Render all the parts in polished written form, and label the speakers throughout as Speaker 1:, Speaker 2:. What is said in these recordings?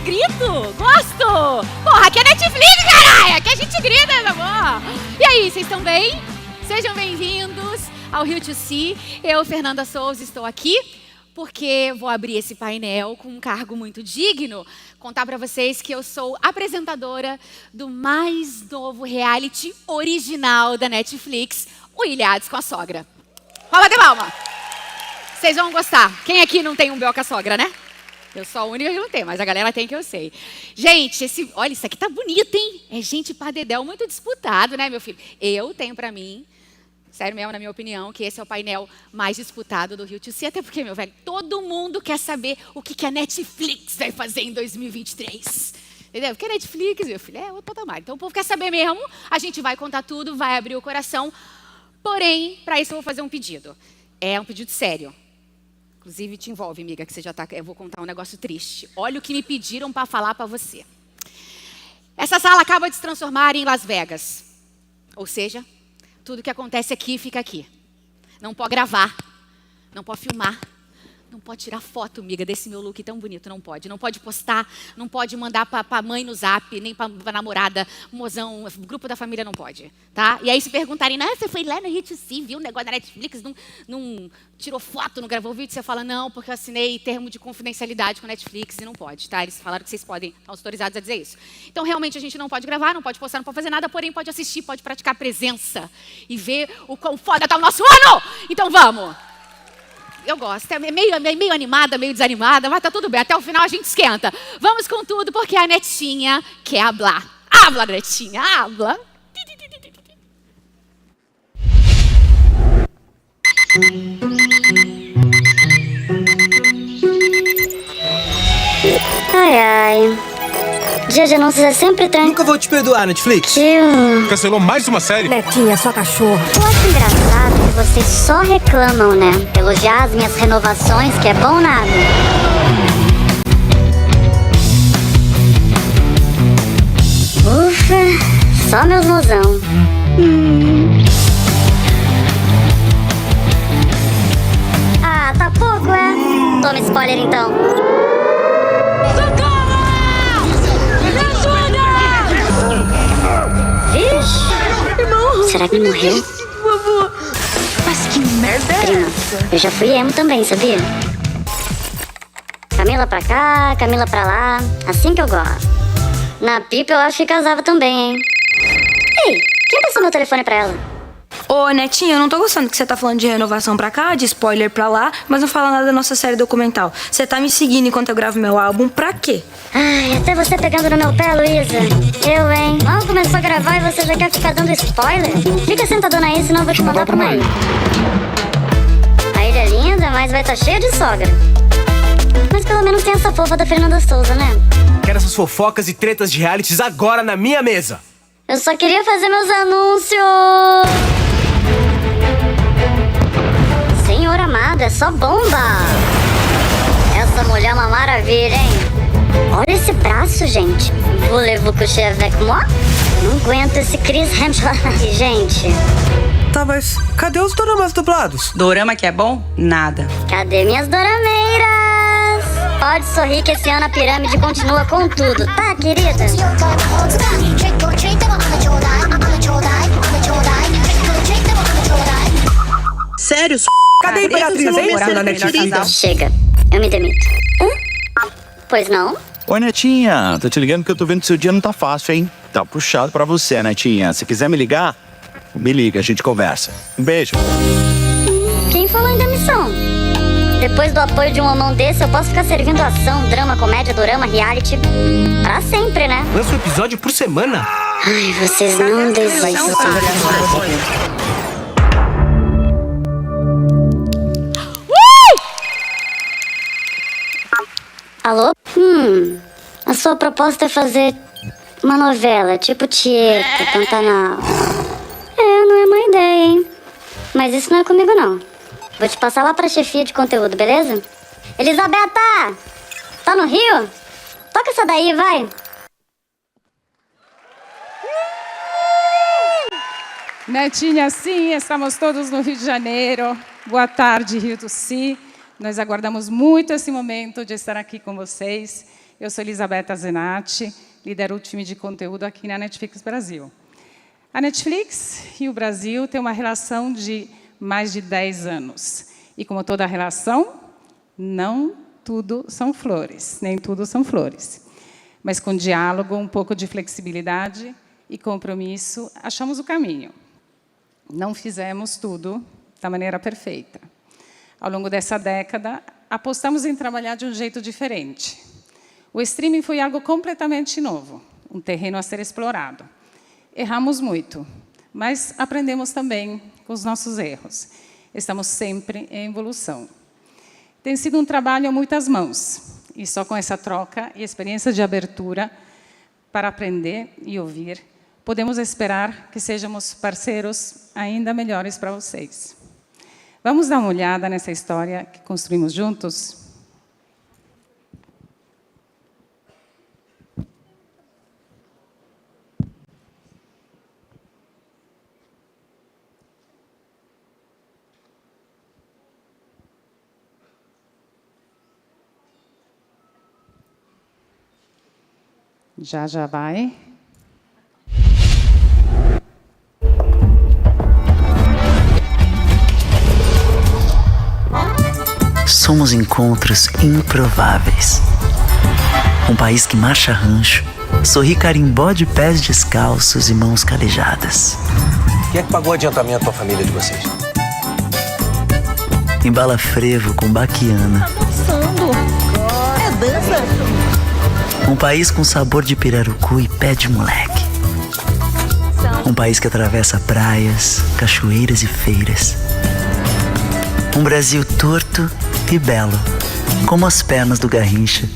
Speaker 1: grito, gosto. Porra, aqui é Netflix, caralho, aqui a gente grita, meu amor. E aí, vocês estão bem? Sejam bem-vindos ao Rio to See. Eu, Fernanda Souza, estou aqui porque vou abrir esse painel com um cargo muito digno, contar para vocês que eu sou apresentadora do mais novo reality original da Netflix, o Ilhados com a Sogra. Palma de palma! Vocês vão gostar. Quem aqui não tem um B.O. com a sogra, né? Eu sou a única que não tem, mas a galera tem, que eu sei. Gente, olha, isso aqui tá bonito, hein? É gente pra dedéu, muito disputado, né, meu filho? Eu tenho pra mim, sério mesmo, na minha opinião, que esse é o painel mais disputado do Rio to See, até porque, meu velho, todo mundo quer saber o que a Netflix vai fazer em 2023. Entendeu? Porque a Netflix, meu filho, é outro patamar. Então o povo quer saber mesmo, a gente vai contar tudo, vai abrir o coração. Porém, para isso eu vou fazer um pedido. É um pedido sério. Inclusive, te envolve, amiga, que você já tá... Eu vou contar um negócio triste. Olha o que me pediram para falar para você. Essa sala acaba de se transformar em Las Vegas. Ou seja, tudo que acontece aqui fica aqui. Não pode gravar, não pode filmar, não pode tirar foto, amiga, desse meu look tão bonito. Não pode. Não pode postar, não pode mandar pra mãe no zap, nem pra namorada, mozão, grupo da família não pode, tá? E aí se perguntarem, você foi lá no Rio to See, viu o negócio da Netflix, não tirou foto, não gravou vídeo? Você fala, não, porque eu assinei termo de confidencialidade com a Netflix e não pode, tá? Eles falaram que vocês podem, estão autorizados a dizer isso. Então, realmente, a gente não pode gravar, não pode postar, não pode fazer nada, porém pode assistir, pode praticar presença e ver o quão foda tá o nosso ano! Então, vamos! Eu gosto, é meio animada, meio desanimada, mas tá tudo bem, até o final a gente esquenta. Vamos com tudo, porque a Netinha quer hablar. Habla, Netinha, habla.
Speaker 2: Ai, ai. Dia de anúncios é sempre tranquilo.
Speaker 3: Nunca vou te perdoar, Netflix.
Speaker 4: Cancelou mais uma série?
Speaker 2: Netinha, sua cachorra. Eu acho engraçado que vocês só reclamam, né? Elogiar as minhas renovações, que é bom nada. Ufa, só meus mozão. Ah, tá pouco, é? Toma spoiler, então. Ixi. Será que ele morreu?
Speaker 5: Vovô, mas que merda é
Speaker 2: Prima,
Speaker 5: essa?
Speaker 2: eu já fui emo também, sabia? Camila pra cá, Camila pra lá, assim que eu gosto. Na pipa eu acho que casava também, hein? Ei, quem passou meu telefone pra ela?
Speaker 5: Ô, Netinha, eu não tô gostando que você tá falando de renovação pra cá, de spoiler pra lá, mas não fala nada da nossa série documental. Você tá me seguindo enquanto eu gravo meu álbum, pra quê?
Speaker 2: Ai, até você pegando no meu pé, Luísa. Eu, hein? Mal começou a gravar e você já quer ficar dando spoiler? Fica sentadona aí, senão eu vou te mandar pra uma ilha. A ilha é linda, mas vai estar cheia de sogra. Mas pelo menos tem essa fofa da Fernanda Souza, né?
Speaker 3: Quero essas fofocas e tretas de realities agora na minha mesa.
Speaker 2: Eu só queria fazer meus anúncios. Senhor amado, é só bomba. Essa mulher é uma maravilha, hein? Olha esse braço, gente. Voulez-vous coucher avec moi? Não aguento esse Chris Hemsworth. Gente,
Speaker 3: Tá, mas cadê os doramas dublados?
Speaker 6: Dorama que é bom? Nada.
Speaker 2: cadê minhas dorameiras? Pode sorrir que esse ano a pirâmide continua com tudo, tá, querida?
Speaker 6: Sério?
Speaker 3: Cadê a Imperatriz, hein? Na Netflix.
Speaker 2: Chega, eu me demito. Pois não?
Speaker 4: Oi, Netinha. Tô te ligando porque eu tô vendo que seu dia não tá fácil, hein? Tá puxado pra você, Netinha. Se quiser me ligar, me liga, a gente conversa. Um beijo.
Speaker 2: Quem falou em demissão? Depois do apoio de um homão desse, eu posso ficar servindo ação, drama, comédia, dorama, reality pra sempre, né?
Speaker 3: Lança um episódio por semana.
Speaker 2: Ai, vocês não desistem. Alô? A sua proposta é fazer uma novela, tipo Tieta, Pantanal. Não é má ideia, hein? Mas isso não é comigo, não. Vou te passar lá pra chefia de conteúdo, beleza? Elisabetta! Tá no Rio? Toca essa daí, vai.
Speaker 7: Netinha, sim, estamos todos no Rio de Janeiro. Boa tarde, Rio to See. Nós aguardamos muito esse momento de estar aqui com vocês. Eu sou Elisabetta Zenatti, lidero o time de conteúdo aqui na Netflix Brasil. A Netflix e o Brasil têm uma relação de mais de 10 anos. E como toda relação, não tudo são flores, nem tudo são flores. Mas com diálogo, um pouco de flexibilidade e compromisso, achamos o caminho. Não fizemos tudo da maneira perfeita. Ao longo dessa década, apostamos em trabalhar de um jeito diferente. O streaming foi algo completamente novo, um terreno a ser explorado. Erramos muito, mas aprendemos também com os nossos erros. Estamos sempre em evolução. Tem sido um trabalho a muitas mãos, e só com essa troca e experiência de abertura para aprender e ouvir, podemos esperar que sejamos parceiros ainda melhores para vocês. Vamos dar uma olhada nessa história que construímos juntos? Já vai.
Speaker 8: Somos encontros improváveis. Um país que marcha rancho, sorri carimbó de pés descalços e mãos calejadas.
Speaker 3: Quem é que pagou o adiantamento para a família de vocês?
Speaker 8: Embala frevo com baquiana.
Speaker 9: Tá dançando. É dança?
Speaker 8: Um país com sabor de pirarucu e pé de moleque. Um país que atravessa praias, cachoeiras e feiras. Um Brasil torto e belo, como as pernas do Garrincha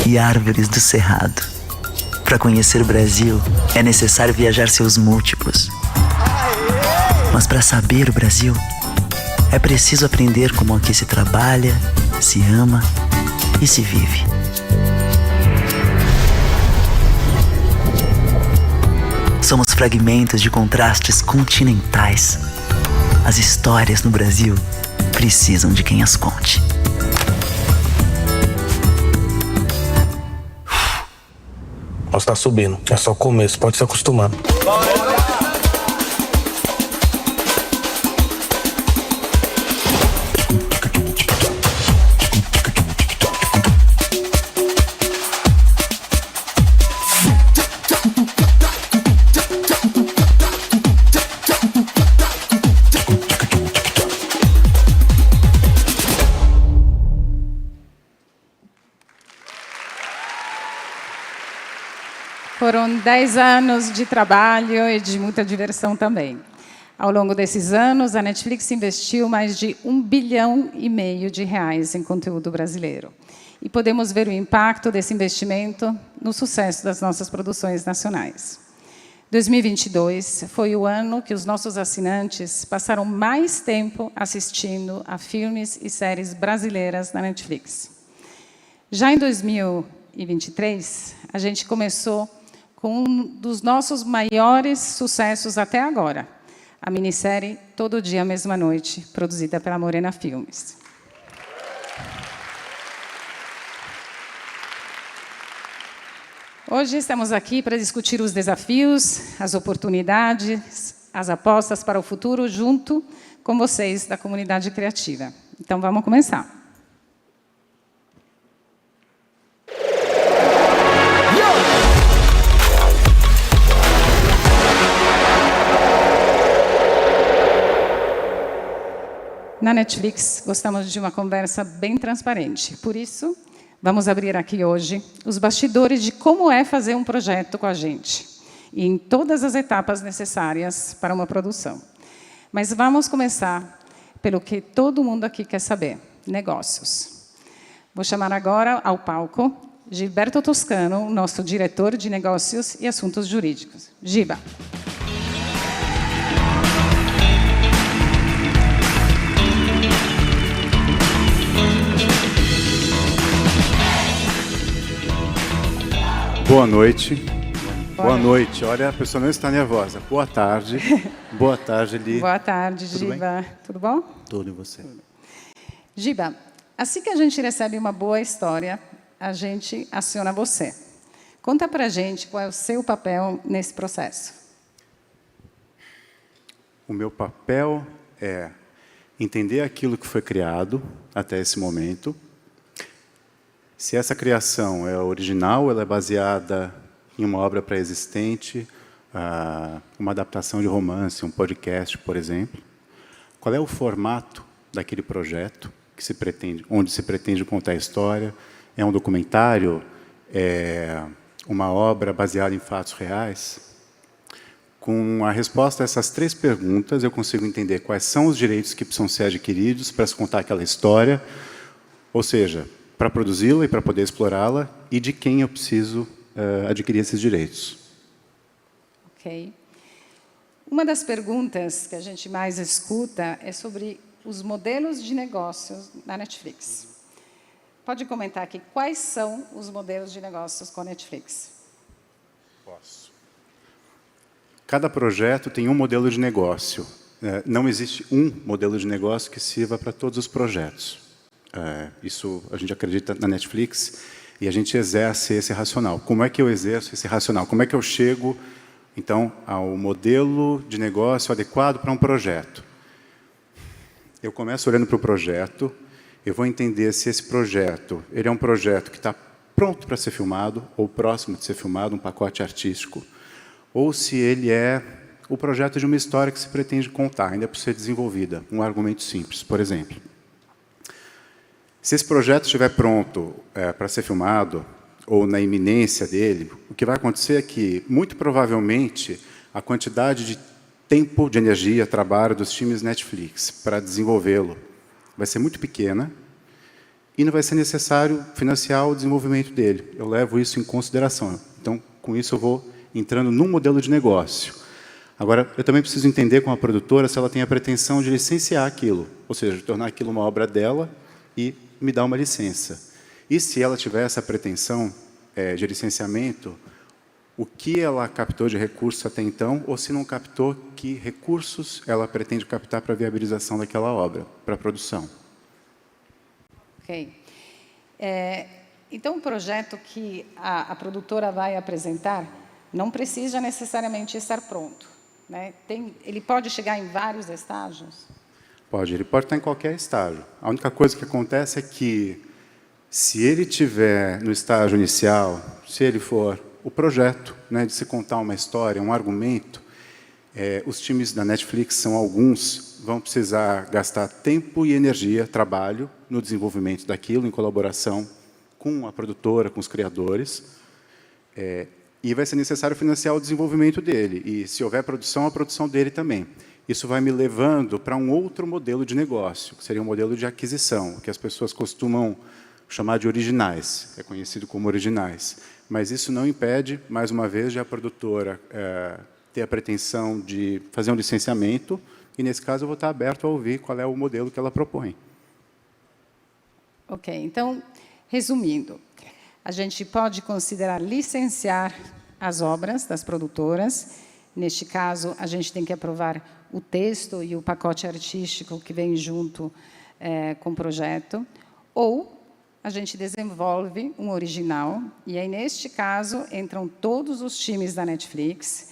Speaker 8: e árvores do Cerrado. Para conhecer o Brasil, é necessário viajar seus múltiplos. Mas para saber o Brasil, é preciso aprender como aqui se trabalha, se ama e se vive. Somos fragmentos de contrastes continentais. As histórias no Brasil precisam de quem as conte.
Speaker 3: Nós está subindo. É só o começo, pode se acostumando.
Speaker 7: Foram 10 anos de trabalho e de muita diversão também. Ao longo desses anos, a Netflix investiu mais de R$1,5 bilhão em conteúdo brasileiro. E podemos ver o impacto desse investimento no sucesso das nossas produções nacionais. 2022 foi o ano que os nossos assinantes passaram mais tempo assistindo a filmes e séries brasileiras na Netflix. Já em 2023, a gente começou com um dos nossos maiores sucessos até agora, a minissérie Todo Dia, Mesma Noite, produzida pela Morena Filmes. Hoje estamos aqui para discutir os desafios, as oportunidades, as apostas para o futuro, junto com vocês da comunidade criativa. Então, vamos começar. Na Netflix, gostamos de uma conversa bem transparente. Por isso, vamos abrir aqui hoje os bastidores de como é fazer um projeto com a gente, e em todas as etapas necessárias para uma produção. Mas vamos começar pelo que todo mundo aqui quer saber: negócios. Vou chamar agora ao palco Gilberto Toscano, nosso diretor de negócios e assuntos jurídicos. Giba.
Speaker 10: Boa noite. Boa noite. Olha, a pessoa não está nervosa. Boa tarde. Boa tarde, Li.
Speaker 7: Boa tarde, Giba. Tudo bom?
Speaker 10: Tudo, e você?
Speaker 7: Giba, assim que a gente recebe uma boa história, a gente aciona você. Conta pra gente qual é o seu papel nesse processo.
Speaker 10: O meu papel é entender aquilo que foi criado até esse momento. Se essa criação é original, ela é baseada em uma obra pré-existente, uma adaptação de romance, um podcast, por exemplo. Qual é o formato daquele projeto que se pretende, onde se pretende contar a história? É um documentário? É uma obra baseada em fatos reais? Com a resposta a essas 3 perguntas, eu consigo entender quais são os direitos que precisam ser adquiridos para se contar aquela história, ou seja, para produzi-la e para poder explorá-la, e de quem eu preciso adquirir esses direitos.
Speaker 7: Ok. Uma das perguntas que a gente mais escuta é sobre os modelos de negócios da Netflix. Pode comentar aqui quais são os modelos de negócios com a Netflix?
Speaker 10: Posso. Cada projeto tem um modelo de negócio. Não existe um modelo de negócio que sirva para todos os projetos. Isso a gente acredita na Netflix e a gente exerce esse racional. Como é que eu exerço esse racional? Como é que eu chego, então, ao modelo de negócio adequado para um projeto? Eu começo olhando para o projeto, eu vou entender se esse projeto ele é um projeto que está pronto para ser filmado ou próximo de ser filmado, um pacote artístico, ou se ele é o projeto de uma história que se pretende contar, ainda por ser desenvolvida, um argumento simples, por exemplo. Se esse projeto estiver pronto para ser filmado, ou na iminência dele, o que vai acontecer é que, muito provavelmente, a quantidade de tempo, de energia, trabalho dos times Netflix para desenvolvê-lo vai ser muito pequena e não vai ser necessário financiar o desenvolvimento dele. Eu levo isso em consideração. Então, com isso, eu vou entrando num modelo de negócio. Agora, eu também preciso entender com a produtora se ela tem a pretensão de licenciar aquilo, ou seja, de tornar aquilo uma obra dela e me dar uma licença. E se ela tiver essa pretensão de licenciamento, o que ela captou de recursos até então, ou se não captou, que recursos ela pretende captar para a viabilização daquela obra, para a produção.
Speaker 7: Ok. Então, o projeto que a produtora vai apresentar não precisa necessariamente estar pronto, né? Ele pode chegar em vários estágios?
Speaker 10: Pode, ele pode estar em qualquer estágio. A única coisa que acontece é que, se ele estiver no estágio inicial, se ele for o projeto, né, de se contar uma história, um argumento, os times da Netflix, são alguns, vão precisar gastar tempo e energia, trabalho, no desenvolvimento daquilo, em colaboração com a produtora, com os criadores, e vai ser necessário financiar o desenvolvimento dele. E, se houver produção, a produção dele também. Isso vai me levando para um outro modelo de negócio, que seria um modelo de aquisição, que as pessoas costumam chamar de originais, é conhecido como originais. Mas isso não impede, mais uma vez, de a produtora ter a pretensão de fazer um licenciamento, e, nesse caso, eu vou estar aberto a ouvir qual é o modelo que ela propõe.
Speaker 7: Ok, então, resumindo, a gente pode considerar licenciar as obras das produtoras. Neste caso, a gente tem que aprovar o texto e o pacote artístico que vem junto com o projeto, ou a gente desenvolve um original, e aí, neste caso, entram todos os times da Netflix,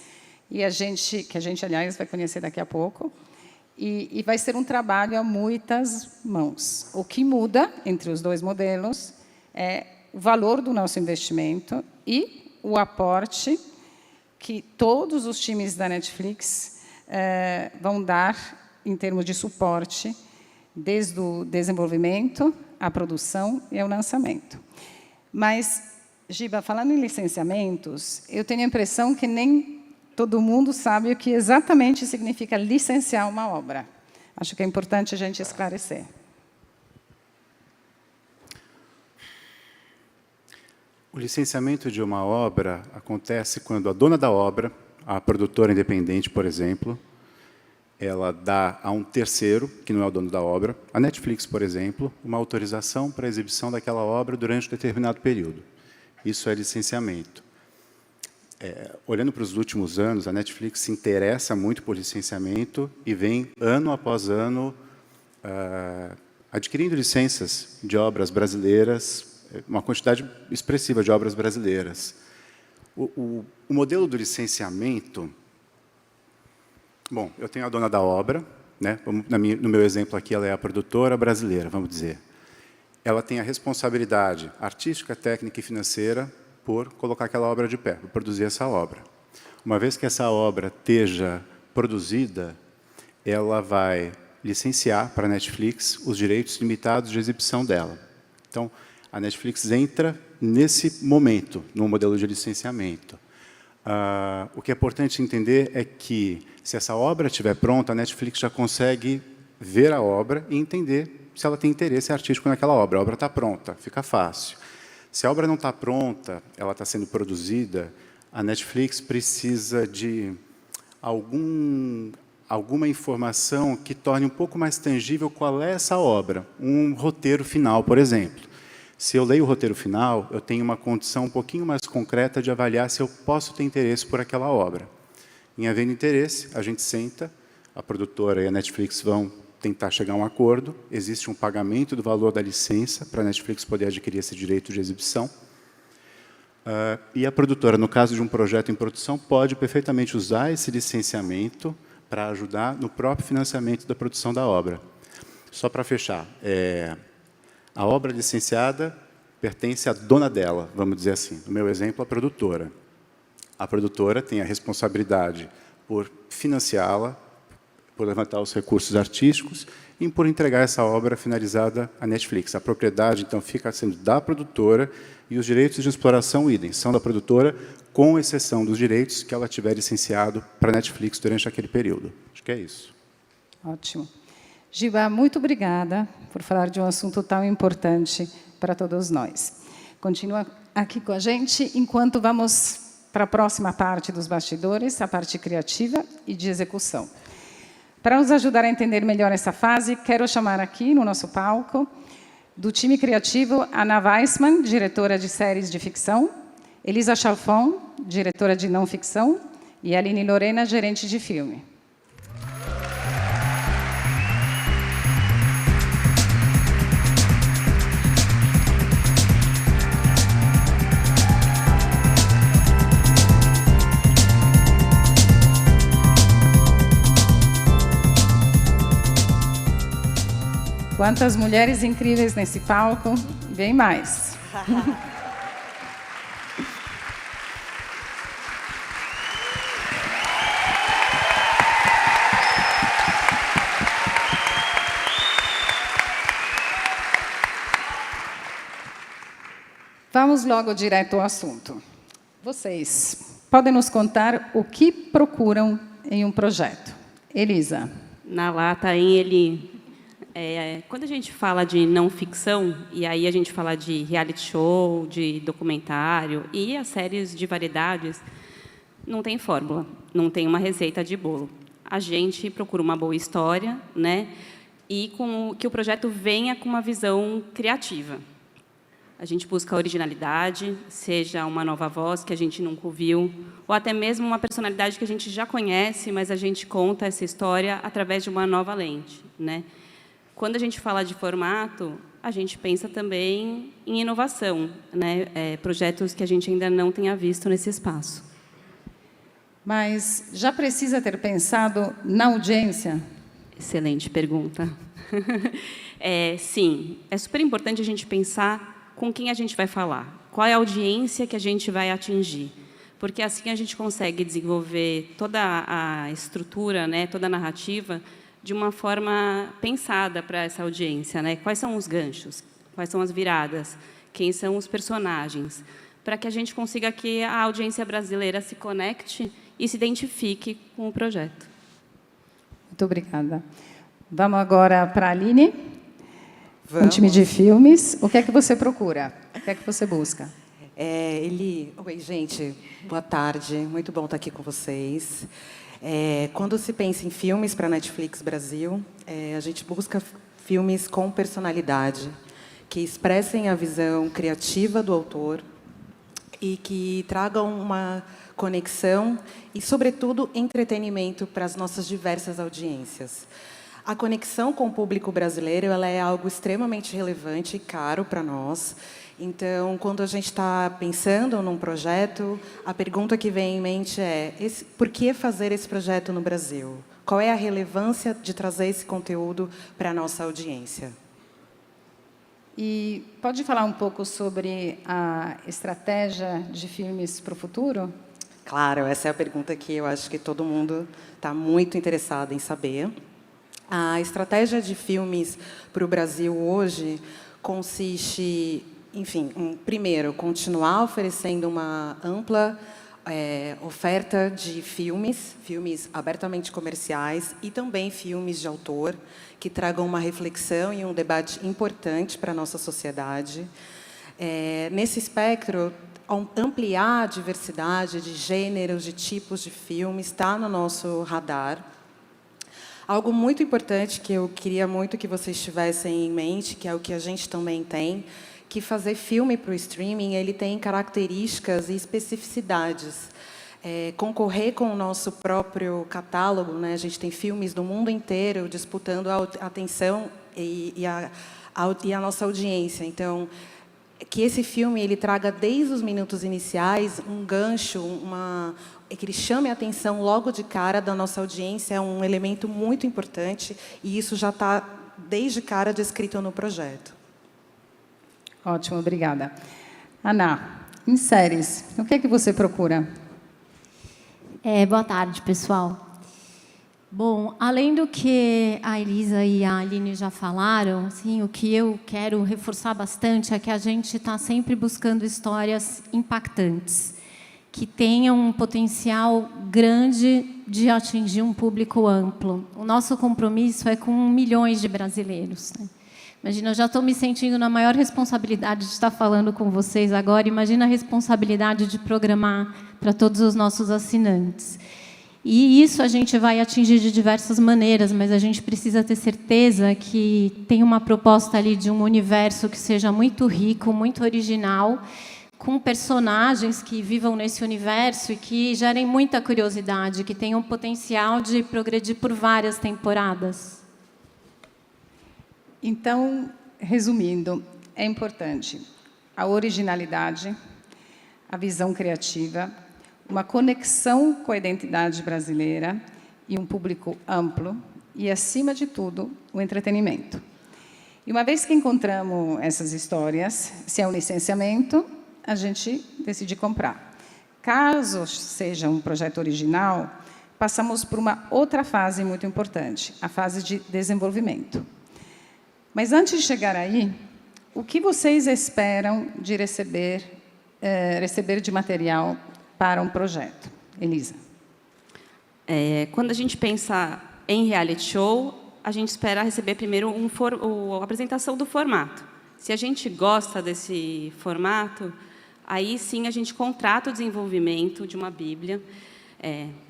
Speaker 7: e que a gente, aliás, vai conhecer daqui a pouco, e vai ser um trabalho a muitas mãos. O que muda entre os dois modelos é o valor do nosso investimento e o aporte que todos os times da Netflix vão dar em termos de suporte, desde o desenvolvimento, a produção e ao lançamento. Mas, Giba, falando em licenciamentos, eu tenho a impressão que nem todo mundo sabe o que exatamente significa licenciar uma obra. Acho que é importante a gente esclarecer.
Speaker 10: O licenciamento de uma obra acontece quando a dona da obra, a produtora independente, por exemplo, ela dá a um terceiro, que não é o dono da obra, a Netflix, por exemplo, uma autorização para a exibição daquela obra durante um determinado período. Isso é licenciamento. Olhando para os últimos anos, a Netflix se interessa muito por licenciamento e vem, ano após ano, adquirindo licenças de obras brasileiras uma quantidade expressiva de obras brasileiras. O modelo do licenciamento... Bom, eu tenho a dona da obra, né? No meu exemplo aqui, ela é a produtora brasileira, vamos dizer. Ela tem a responsabilidade artística, técnica e financeira por colocar aquela obra de pé, por produzir essa obra. Uma vez que essa obra esteja produzida, ela vai licenciar para a Netflix os direitos limitados de exibição dela. Então, a Netflix entra nesse momento, no modelo de licenciamento. O que é importante entender é que, se essa obra estiver pronta, a Netflix já consegue ver a obra e entender se ela tem interesse artístico naquela obra. A obra está pronta, fica fácil. Se a obra não está pronta, ela está sendo produzida, a Netflix precisa de alguma informação que torne um pouco mais tangível qual é essa obra. Um roteiro final, por exemplo. Se eu leio o roteiro final, eu tenho uma condição um pouquinho mais concreta de avaliar se eu posso ter interesse por aquela obra. Em havendo interesse, a gente senta, a produtora e a Netflix vão tentar chegar a um acordo, existe um pagamento do valor da licença para a Netflix poder adquirir esse direito de exibição. E a produtora, no caso de um projeto em produção, pode perfeitamente usar esse licenciamento para ajudar no próprio financiamento da produção da obra. Só para fechar, a obra licenciada pertence à dona dela, vamos dizer assim. No meu exemplo, a produtora. A produtora tem a responsabilidade por financiá-la, por levantar os recursos artísticos e por entregar essa obra finalizada à Netflix. A propriedade, então, fica sendo da produtora e os direitos de exploração, idem, são da produtora, com exceção dos direitos que ela tiver licenciado para a Netflix durante aquele período. Acho que é isso.
Speaker 7: Ótimo. Giba, muito obrigada por falar de um assunto tão importante para todos nós. Continua aqui com a gente, enquanto vamos para a próxima parte dos bastidores, a parte criativa e de execução. Para nos ajudar a entender melhor essa fase, quero chamar aqui no nosso palco, do time criativo, Ana Weissman, diretora de séries de ficção, Elisa Chalfon, diretora de não ficção, e Aline Lorena, gerente de filme. Quantas mulheres incríveis nesse palco, vem mais. Vamos logo direto ao assunto. Vocês podem nos contar o que procuram em um projeto? Elisa.
Speaker 11: Na lata, quando a gente fala de não ficção, e aí a gente fala de reality show, de documentário e as séries de variedades, não tem fórmula, não tem uma receita de bolo. A gente procura uma boa história, né? E que o projeto venha com uma visão criativa. A gente busca originalidade, seja uma nova voz que a gente nunca ouviu, ou até mesmo uma personalidade que a gente já conhece, mas a gente conta essa história através de uma nova lente, né? Quando a gente fala de formato, a gente pensa também em inovação, né? Projetos que a gente ainda não tenha visto nesse espaço.
Speaker 7: Mas já precisa ter pensado na audiência?
Speaker 11: Excelente pergunta. Sim, é super importante a gente pensar com quem a gente vai falar, qual é a audiência que a gente vai atingir, porque assim a gente consegue desenvolver toda a estrutura, né, toda a narrativa, de uma forma pensada para essa audiência, né? Quais são os ganchos? Quais são as viradas? Quem são os personagens? Para que a gente consiga que a audiência brasileira se conecte e se identifique com o projeto.
Speaker 7: Muito obrigada. Vamos agora para a Aline. Um time de filmes. O que é que você procura? O que é que você busca?
Speaker 12: Oi, gente. Boa tarde. Muito bom estar aqui com vocês. Quando se pensa em filmes para a Netflix Brasil, a gente busca filmes com personalidade, que expressem a visão criativa do autor e que tragam uma conexão e, sobretudo, entretenimento para as nossas diversas audiências. A conexão com o público brasileiro ela é algo extremamente relevante e caro para nós. Então, quando a gente está pensando num projeto, a pergunta que vem em mente é: por que fazer esse projeto no Brasil? Qual é a relevância de trazer esse conteúdo para a nossa audiência?
Speaker 7: E pode falar um pouco sobre a estratégia de filmes para o futuro?
Speaker 12: Claro, essa é a pergunta que eu acho que todo mundo está muito interessado em saber. A estratégia de filmes para o Brasil hoje consiste, enfim, primeiro, continuar oferecendo uma ampla oferta de filmes abertamente comerciais e também filmes de autor que tragam uma reflexão e um debate importante para a nossa sociedade. Nesse espectro, ampliar a diversidade de gêneros, de tipos de filmes, está no nosso radar. Algo muito importante que eu queria muito que vocês tivessem em mente, que é o que a gente também tem, que fazer filme para o streaming ele tem características e especificidades. Concorrer com o nosso próprio catálogo, né? A gente tem filmes do mundo inteiro disputando a atenção e a nossa audiência. Então, que esse filme ele traga desde os minutos iniciais um gancho, que ele chame a atenção logo de cara da nossa audiência é um elemento muito importante e isso já está desde cara descrito no projeto.
Speaker 7: Ótimo, obrigada. Ana, em séries, o que é que você procura?
Speaker 13: Boa tarde, pessoal. Bom, além do que a Elisa e a Aline já falaram, assim, o que eu quero reforçar bastante é que a gente está sempre buscando histórias impactantes, que tenham um potencial grande de atingir um público amplo. O nosso compromisso é com milhões de brasileiros, né? Imagina, eu já estou me sentindo na maior responsabilidade de estar falando com vocês agora. Imagina a responsabilidade de programar para todos os nossos assinantes. E isso a gente vai atingir de diversas maneiras, mas a gente precisa ter certeza que tem uma proposta ali de um universo que seja muito rico, muito original, com personagens que vivam nesse universo e que gerem muita curiosidade, que tenham potencial de progredir por várias temporadas.
Speaker 7: Então, resumindo, é importante a originalidade, a visão criativa, uma conexão com a identidade brasileira e um público amplo e, acima de tudo, o entretenimento. E uma vez que encontramos essas histórias, se é um licenciamento, a gente decide comprar. Caso seja um projeto original, passamos por uma outra fase muito importante, a fase de desenvolvimento. Mas antes de chegar aí, o que vocês esperam de receber de material para um projeto? Elisa.
Speaker 11: Quando a gente pensa em reality show, a gente espera receber primeiro a apresentação do formato. Se a gente gosta desse formato, aí sim a gente contrata o desenvolvimento de uma Bíblia.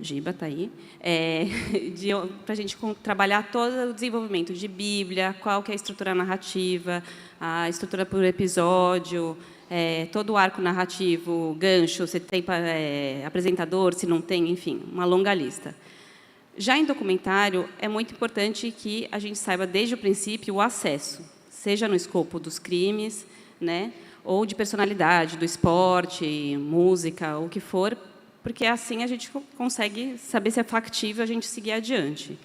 Speaker 11: Giba está aí, para a gente trabalhar todo o desenvolvimento de Bíblia, qual que é a estrutura narrativa, a estrutura por episódio, todo o arco narrativo, gancho, se tem apresentador, se não tem, enfim, uma longa lista. Já em documentário, é muito importante que a gente saiba desde o princípio o acesso, seja no escopo dos crimes, né, ou de personalidade, do esporte, música, o que for, porque assim a gente consegue saber se é factível a gente seguir adiante.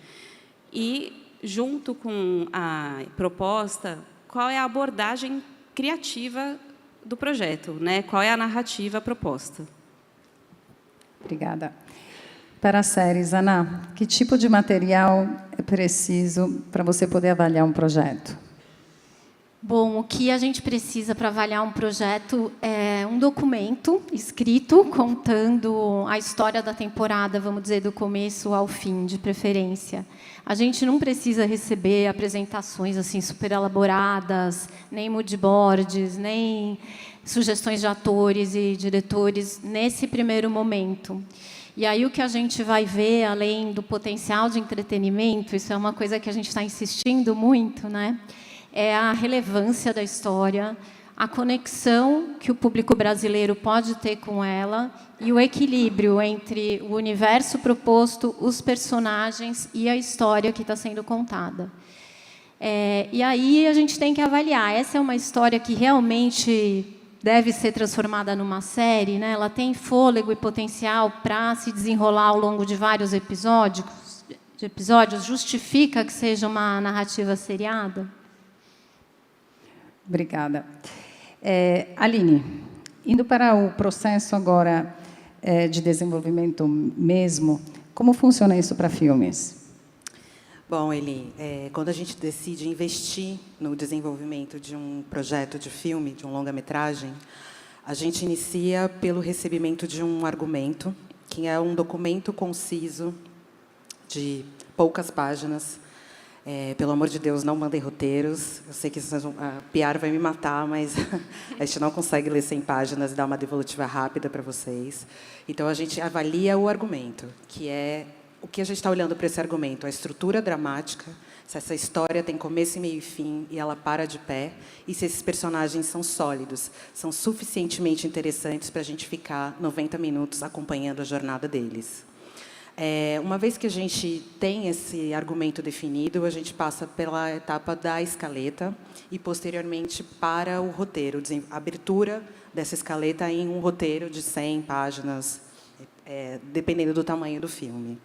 Speaker 11: E, junto com a proposta, qual é a abordagem criativa do projeto, né? Qual é a narrativa proposta?
Speaker 7: Obrigada. Para as séries, Ana, que tipo de material é preciso para você poder avaliar um projeto?
Speaker 13: Bom, o que a gente precisa para avaliar um projeto é um documento escrito contando a história da temporada, vamos dizer, do começo ao fim, de preferência. A gente não precisa receber apresentações assim super elaboradas, nem moodboards, nem sugestões de atores e diretores nesse primeiro momento. E aí o que a gente vai ver, além do potencial de entretenimento, isso é uma coisa que a gente está insistindo muito, né? É a relevância da história, a conexão que o público brasileiro pode ter com ela e o equilíbrio entre o universo proposto, os personagens e a história que está sendo contada. E aí a gente tem que avaliar, essa é uma história que realmente deve ser transformada numa série, né? Ela tem fôlego e potencial para se desenrolar ao longo de vários episódios, justifica que seja uma narrativa seriada?
Speaker 7: Obrigada. Aline, indo para o processo agora de desenvolvimento mesmo, como funciona isso para filmes?
Speaker 12: Bom, Eli, quando a gente decide investir no desenvolvimento de um projeto de filme, de um longa-metragem, a gente inicia pelo recebimento de um argumento, que é um documento conciso de poucas páginas. Pelo amor de Deus, não mandem roteiros. Eu sei que a PR vai me matar, mas a gente não consegue ler 100 páginas e dar uma devolutiva rápida para vocês. Então, a gente avalia o argumento, que é o que a gente está olhando para esse argumento, a estrutura dramática, se essa história tem começo, meio e fim e ela para de pé, e se esses personagens são sólidos, são suficientemente interessantes para a gente ficar 90 minutos acompanhando a jornada deles. Uma vez que a gente tem esse argumento definido, a gente passa pela etapa da escaleta e, posteriormente, para o roteiro, a abertura dessa escaleta em um roteiro de 100 páginas, dependendo do tamanho do filme.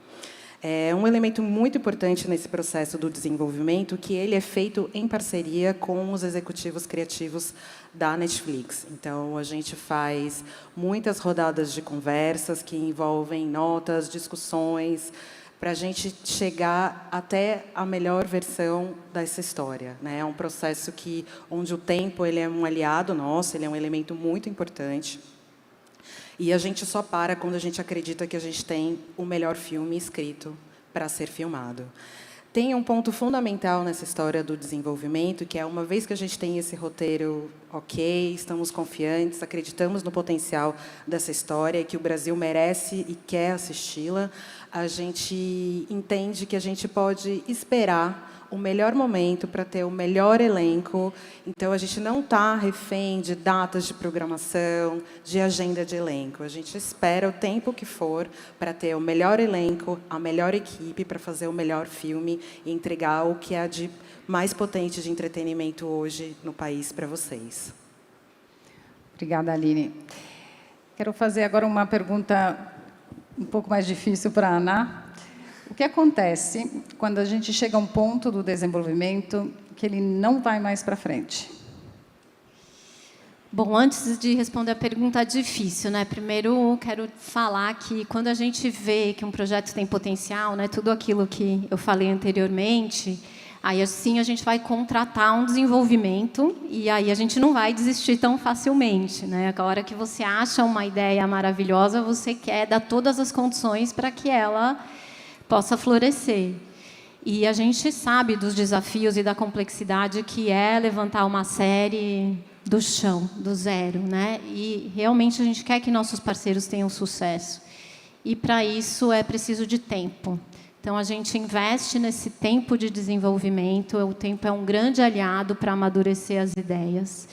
Speaker 12: Um elemento muito importante nesse processo do desenvolvimento que ele é feito em parceria com os executivos criativos da Netflix. Então, a gente faz muitas rodadas de conversas que envolvem notas, discussões, para a gente chegar até a melhor versão dessa história, né? É um processo onde o tempo ele é um aliado nosso, ele é um elemento muito importante. E a gente só para quando a gente acredita que a gente tem o melhor filme escrito para ser filmado. Tem um ponto fundamental nessa história do desenvolvimento, que é uma vez que a gente tem esse roteiro ok, estamos confiantes, acreditamos no potencial dessa história e que o Brasil merece e quer assisti-la, a gente entende que a gente pode esperar o melhor momento para ter o melhor elenco. Então, a gente não está refém de datas de programação, de agenda de elenco. A gente espera o tempo que for para ter o melhor elenco, a melhor equipe para fazer o melhor filme e entregar o que há de mais potente de entretenimento hoje no país para vocês.
Speaker 7: Obrigada, Aline. Quero fazer agora uma pergunta um pouco mais difícil para a Ana. O que acontece quando a gente chega a um ponto do desenvolvimento que ele não vai mais para frente?
Speaker 13: Bom, antes de responder a pergunta difícil, né? Primeiro, quero falar que quando a gente vê que um projeto tem potencial, né? Tudo aquilo que eu falei anteriormente, aí assim a gente vai contratar um desenvolvimento e aí a gente não vai desistir tão facilmente, né? A hora que você acha uma ideia maravilhosa, você quer dar todas as condições para que ela possa florescer. E a gente sabe dos desafios e da complexidade que é levantar uma série do chão, do zero, né? E realmente a gente quer que nossos parceiros tenham sucesso. E para isso é preciso de tempo. Então a gente investe nesse tempo de desenvolvimento, o tempo é um grande aliado para amadurecer as ideias.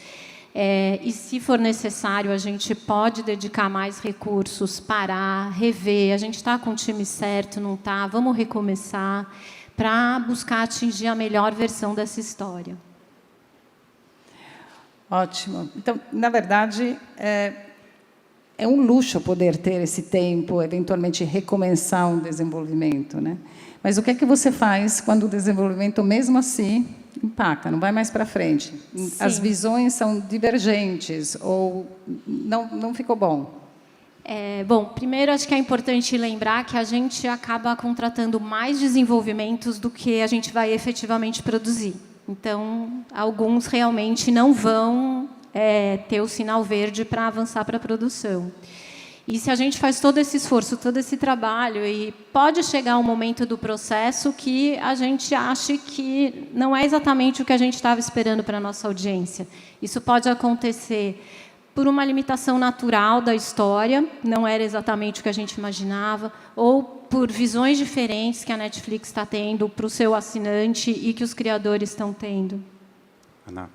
Speaker 13: E, se for necessário, a gente pode dedicar mais recursos, parar, rever. A gente está com o time certo, não está? Vamos recomeçar para buscar atingir a melhor versão dessa história.
Speaker 7: Ótimo. Então, na verdade, é um luxo poder ter esse tempo, eventualmente recomeçar um desenvolvimento, né? Mas o que é que você faz quando o desenvolvimento, mesmo assim, empaca, não vai mais para frente? Sim. As visões são divergentes ou não ficou bom?
Speaker 13: Bom, primeiro acho que é importante lembrar que a gente acaba contratando mais desenvolvimentos do que a gente vai efetivamente produzir. Então, alguns realmente não vão ter o sinal verde para avançar para a produção. E se a gente faz todo esse esforço, todo esse trabalho, e pode chegar um momento do processo que a gente ache que não é exatamente o que a gente estava esperando para a nossa audiência. Isso pode acontecer por uma limitação natural da história, não era exatamente o que a gente imaginava, ou por visões diferentes que a Netflix está tendo para o seu assinante e que os criadores estão tendo.
Speaker 10: Ana,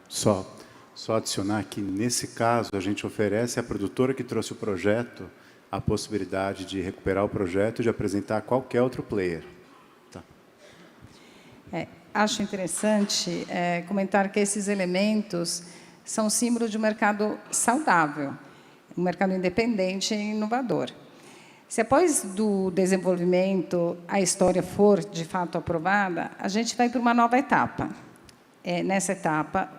Speaker 10: Só adicionar que, nesse caso, a gente oferece à produtora que trouxe o projeto a possibilidade de recuperar o projeto e de apresentar a qualquer outro player. Tá.
Speaker 7: Acho interessante comentar que esses elementos são símbolo de um mercado saudável, um mercado independente e inovador. Se após do desenvolvimento a história for, de fato, aprovada, a gente vai para uma nova etapa. Nessa etapa,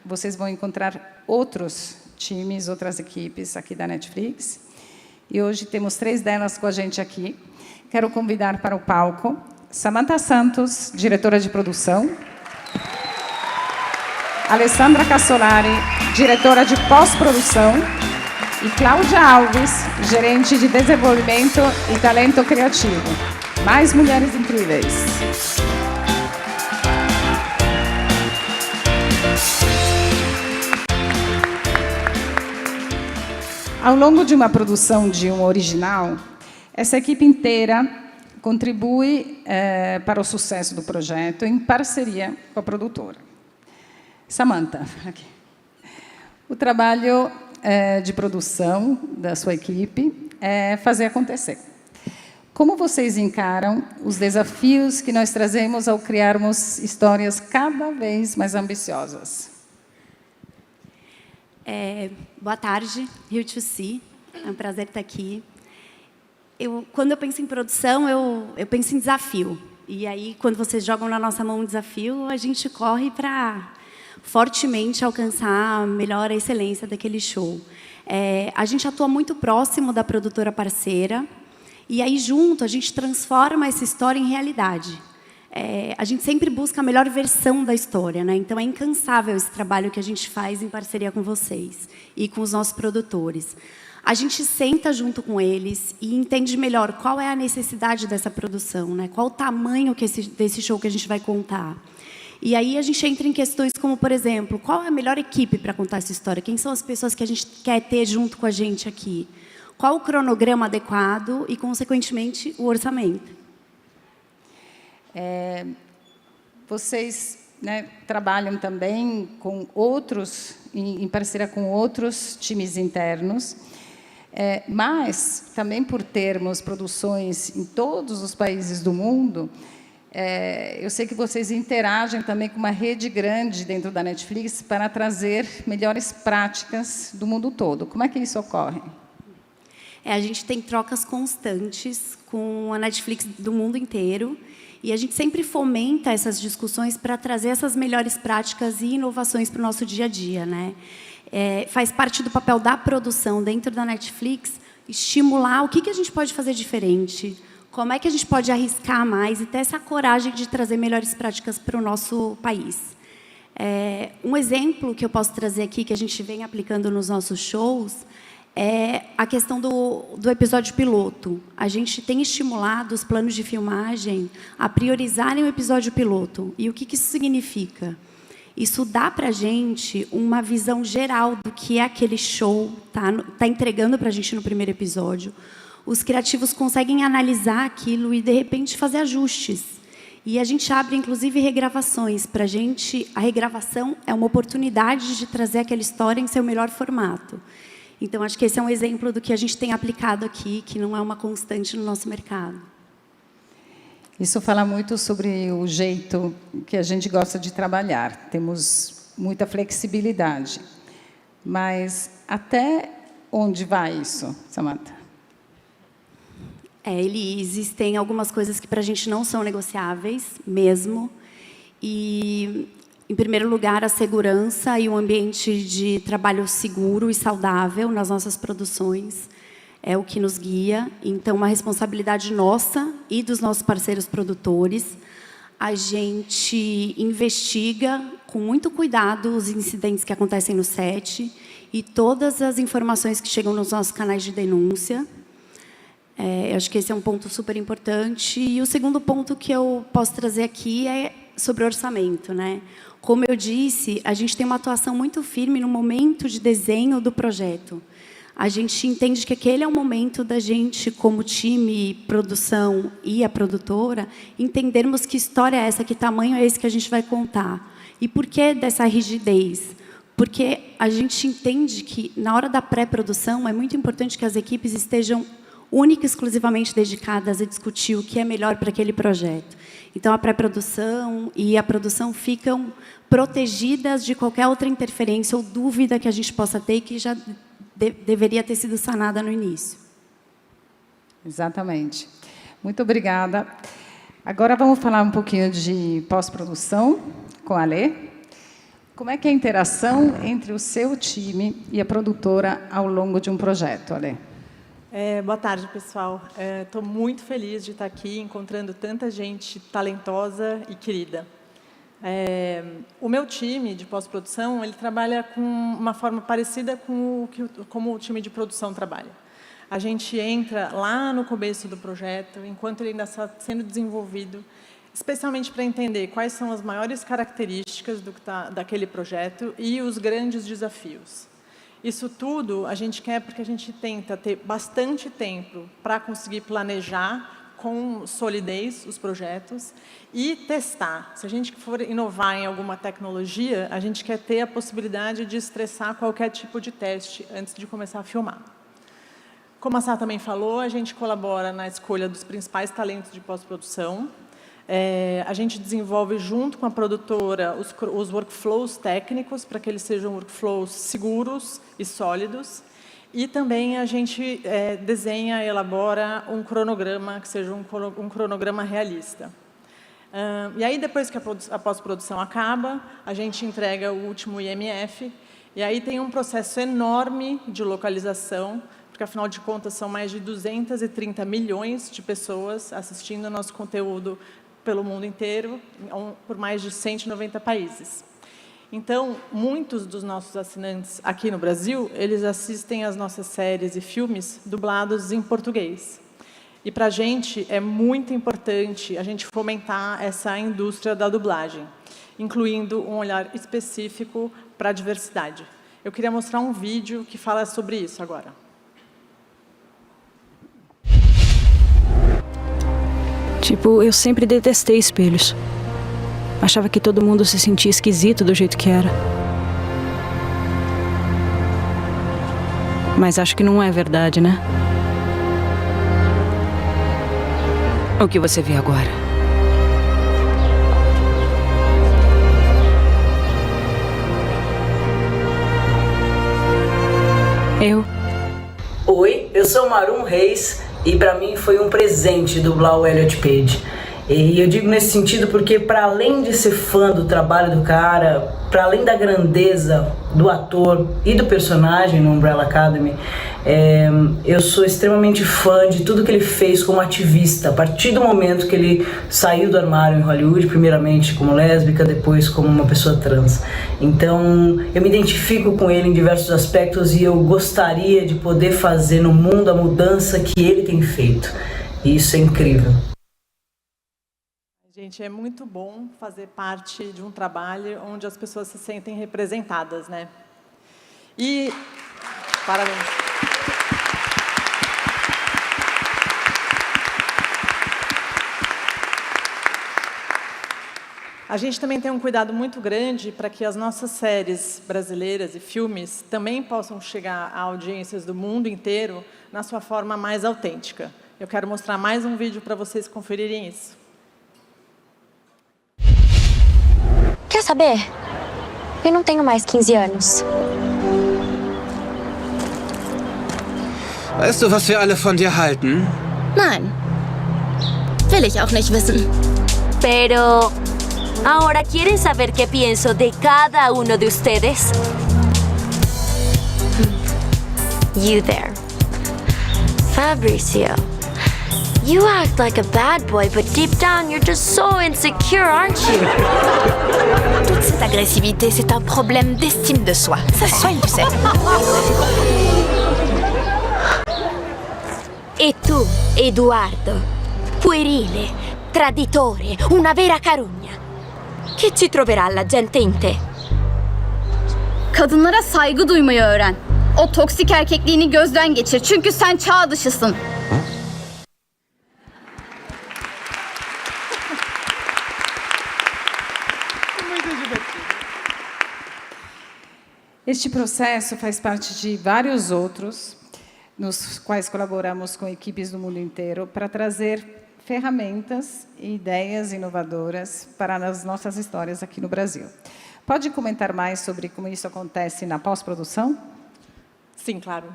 Speaker 7: vocês vão encontrar outros times, outras equipes aqui da Netflix. E hoje temos 3 delas com a gente aqui. Quero convidar para o palco Samantha Santos, diretora de produção. Alessandra Cassolari, diretora de pós-produção. E Cláudia Alves, gerente de desenvolvimento e talento criativo. Mais mulheres incríveis. Ao longo de uma produção de um original, essa equipe inteira contribui para o sucesso do projeto em parceria com a produtora. Samantha, aqui. O trabalho de produção da sua equipe é fazer acontecer. Como vocês encaram os desafios que nós trazemos ao criarmos histórias cada vez mais ambiciosas?
Speaker 14: Boa tarde, Rio2C. É um prazer estar aqui. Quando eu penso em produção, eu penso em desafio. E aí, quando vocês jogam na nossa mão um desafio, a gente corre para fortemente alcançar a melhor excelência daquele show. A gente atua muito próximo da produtora parceira, e aí, junto, a gente transforma essa história em realidade. A gente sempre busca a melhor versão da história, né? Então, é incansável esse trabalho que a gente faz em parceria com vocês e com os nossos produtores. A gente senta junto com eles e entende melhor qual é a necessidade dessa produção, né? Qual o tamanho desse show que a gente vai contar. E aí a gente entra em questões como, por exemplo, qual é a melhor equipe para contar essa história? Quem são as pessoas que a gente quer ter junto com a gente aqui? Qual o cronograma adequado e, consequentemente, o orçamento?
Speaker 7: Vocês, né, trabalham também com outros, em parceria com outros times internos, mas também por termos produções em todos os países do mundo, eu sei que vocês interagem também com uma rede grande dentro da Netflix para trazer melhores práticas do mundo todo. Como é que isso ocorre?
Speaker 14: A gente tem trocas constantes com a Netflix do mundo inteiro, e a gente sempre fomenta essas discussões para trazer essas melhores práticas e inovações para o nosso dia a dia, né? Faz parte do papel da produção dentro da Netflix estimular o que a gente pode fazer diferente, como é que a gente pode arriscar mais e ter essa coragem de trazer melhores práticas para o nosso país. Um exemplo que eu posso trazer aqui, que a gente vem aplicando nos nossos shows, é a questão do episódio piloto. A gente tem estimulado os planos de filmagem a priorizarem o episódio piloto. E o que isso significa? Isso dá para a gente uma visão geral do que é aquele show, tá entregando para a gente no primeiro episódio. Os criativos conseguem analisar aquilo e, de repente, fazer ajustes. E a gente abre, inclusive, regravações. Para a gente, a regravação é uma oportunidade de trazer aquela história em seu melhor formato. Então, acho que esse é um exemplo do que a gente tem aplicado aqui, que não é uma constante no nosso mercado.
Speaker 7: Isso fala muito sobre o jeito que a gente gosta de trabalhar. Temos muita flexibilidade. Mas até onde vai isso, Samantha?
Speaker 14: Existem algumas coisas que para a gente não são negociáveis, mesmo. E, em primeiro lugar, a segurança e um ambiente de trabalho seguro e saudável nas nossas produções é o que nos guia. Então, uma responsabilidade nossa e dos nossos parceiros produtores. A gente investiga com muito cuidado os incidentes que acontecem no set e todas as informações que chegam nos nossos canais de denúncia. Eu acho que esse é um ponto super importante. E o segundo ponto que eu posso trazer aqui é sobre orçamento, né? Como eu disse, a gente tem uma atuação muito firme no momento de desenho do projeto. A gente entende que aquele é o momento da gente, como time, produção e a produtora, entendermos que história é essa, que tamanho é esse que a gente vai contar. E por que dessa rigidez? porque a gente entende que, na hora da pré-produção, é muito importante que as equipes estejam única e exclusivamente dedicadas a discutir o que é melhor para aquele projeto. Então, a pré-produção e a produção ficam protegidas de qualquer outra interferência ou dúvida que a gente possa ter e que já deveria ter sido sanada no início.
Speaker 7: Exatamente. Muito obrigada. Agora vamos falar um pouquinho de pós-produção com a Lê. Como é que é a interação entre o seu time e a produtora ao longo de um projeto, Alê?
Speaker 15: Boa tarde, pessoal. Estou muito feliz de estar aqui, encontrando tanta gente talentosa e querida. O meu time de pós-produção, ele trabalha com uma forma parecida com como o time de produção trabalha. A gente entra lá no começo do projeto, enquanto ele ainda está sendo desenvolvido, especialmente para entender quais são as maiores características daquele projeto e os grandes desafios. Isso tudo a gente quer porque a gente tenta ter bastante tempo para conseguir planejar com solidez os projetos e testar. Se a gente for inovar em alguma tecnologia, a gente quer ter a possibilidade de estressar qualquer tipo de teste antes de começar a filmar. Como a Sá também falou, a gente colabora na escolha dos principais talentos de pós-produção. A gente desenvolve, junto com a produtora, os workflows técnicos, para que eles sejam workflows seguros e sólidos. E também a gente desenha e elabora um cronograma, que seja um cronograma realista. E aí, depois que a pós-produção acaba, a gente entrega o último IMF, e aí tem um processo enorme de localização, porque, afinal de contas, são mais de 230 milhões de pessoas assistindo o nosso conteúdo pelo mundo inteiro, por mais de 190 países. Então, muitos dos nossos assinantes aqui no Brasil, eles assistem às nossas séries e filmes dublados em português. E, para a gente, é muito importante a gente fomentar essa indústria da dublagem, incluindo um olhar específico para a diversidade. Eu queria mostrar um vídeo que fala sobre isso agora.
Speaker 5: Tipo, eu sempre detestei espelhos. Achava que todo mundo se sentia esquisito do jeito que era. Mas acho que não é verdade, né? O que você vê agora?
Speaker 16: Oi, eu sou Marum Reis e para mim foi um presente dublar o Elliot Page. E eu digo nesse sentido porque, para além de ser fã do trabalho do cara, para além da grandeza do ator e do personagem no Umbrella Academy, eu sou extremamente fã de tudo que ele fez como ativista, a partir do momento que ele saiu do armário em Hollywood, primeiramente como lésbica, depois como uma pessoa trans. Então, eu me identifico com ele em diversos aspectos e eu gostaria de poder fazer no mundo a mudança que ele tem feito. E isso é incrível.
Speaker 15: Gente, é muito bom fazer parte de um trabalho onde as pessoas se sentem representadas, né? E parabéns. A gente também tem um cuidado muito grande para que as nossas séries brasileiras e filmes também possam chegar a audiências do mundo inteiro na sua forma mais autêntica. Eu quero mostrar mais um vídeo para vocês conferirem isso.
Speaker 17: Quer saber? Eu não tenho mais 15 anos.
Speaker 18: Weißt du, was wir alle von dir halten?
Speaker 17: Nein. Will ich auch nicht wissen. Pero ahora quieren saber qué pienso de cada uno de ustedes. You there. Fabricio. You act like a bad boy, but deep down, you're just so insecure, aren't you?
Speaker 19: Toute cette agressivité, c'est un problème d'estime de soi. Ça se soigne, tu sais.
Speaker 17: E tu, Eduardo, puerile, traditore, una vera carogna. Che ci troverà la gente in te?
Speaker 20: Kadınlara saygı duymayı öğren. O toksik erkekliğini gözden geçir. Çünkü sen çağ dışısın.
Speaker 7: Este processo faz parte de vários outros, nos quais colaboramos com equipes do mundo inteiro para trazer ferramentas e ideias inovadoras para as nossas histórias aqui no Brasil. Pode comentar mais sobre como isso acontece na pós-produção?
Speaker 15: Sim, claro.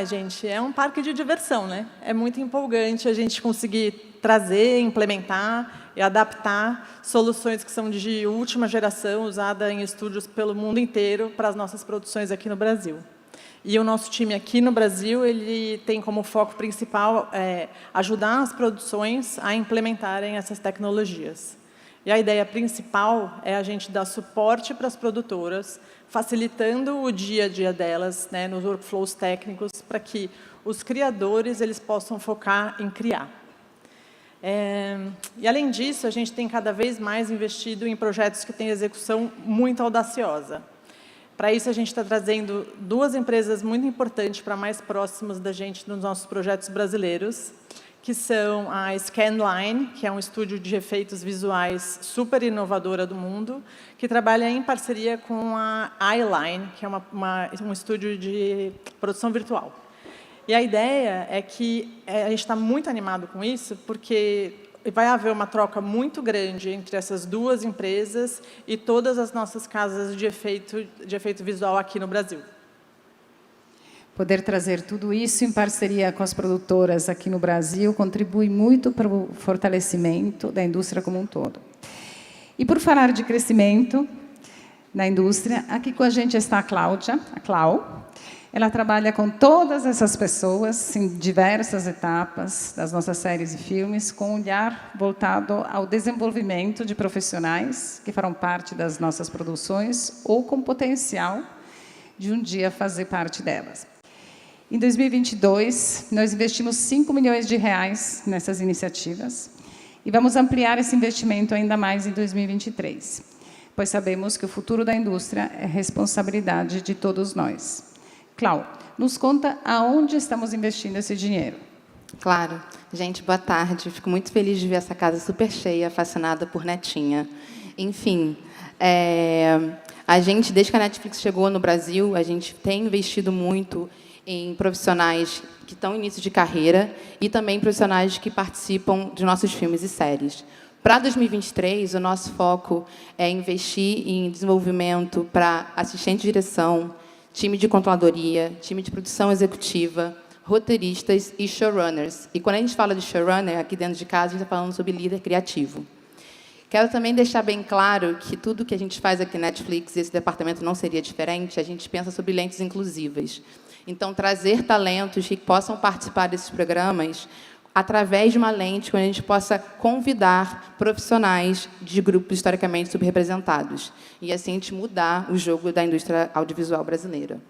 Speaker 15: Gente, é um parque de diversão, né? É muito empolgante a gente conseguir trazer, implementar e adaptar soluções que são de última geração, usada em estúdios pelo mundo inteiro para as nossas produções aqui no Brasil. E o nosso time aqui no Brasil, ele tem como foco principal ajudar as produções a implementarem essas tecnologias. E a ideia principal é a gente dar suporte para as produtoras, facilitando o dia a dia delas, né, nos workflows técnicos, para que os criadores eles possam focar em criar. E, além disso, a gente tem cada vez mais investido em projetos que têm execução muito audaciosa. Para isso, a gente está trazendo 2 empresas muito importantes para mais próximas da gente nos nossos projetos brasileiros, que são a Scanline, que é um estúdio de efeitos visuais super inovadora do mundo, que trabalha em parceria com a Eyeline, que é um estúdio de produção virtual. E a ideia é que a gente está muito animado com isso, porque vai haver uma troca muito grande entre essas 2 empresas e todas as nossas casas de efeito visual aqui no Brasil.
Speaker 7: Poder trazer tudo isso em parceria com as produtoras aqui no Brasil contribui muito para o fortalecimento da indústria como um todo. E por falar de crescimento na indústria, aqui com a gente está a Cláudia, a Clau. Ela trabalha com todas essas pessoas em diversas etapas das nossas séries e filmes, com um olhar voltado ao desenvolvimento de profissionais que farão parte das nossas produções ou com potencial de um dia fazer parte delas. Em 2022, nós investimos R$5 milhões nessas iniciativas e vamos ampliar esse investimento ainda mais em 2023, pois sabemos que o futuro da indústria é responsabilidade de todos nós. Clau, nos conta aonde estamos investindo esse dinheiro.
Speaker 21: Claro. Gente, boa tarde. Fico muito feliz de ver essa casa super cheia, fascinada por Netinha. Enfim, a gente, desde que a Netflix chegou no Brasil, a gente tem investido muito em profissionais que estão em início de carreira e também profissionais que participam de nossos filmes e séries. Para 2023, o nosso foco é investir em desenvolvimento para assistente de direção, time de controladoria, time de produção executiva, roteiristas e showrunners. E quando a gente fala de showrunner, aqui dentro de casa, a gente está falando sobre líder criativo. Quero também deixar bem claro que tudo que a gente faz aqui na Netflix, esse departamento não seria diferente, a gente pensa sobre lentes inclusivas. Então, trazer talentos que possam participar desses programas através de uma lente onde a gente possa convidar profissionais de grupos historicamente subrepresentados. E, assim, a gente mudar o jogo da indústria audiovisual brasileira.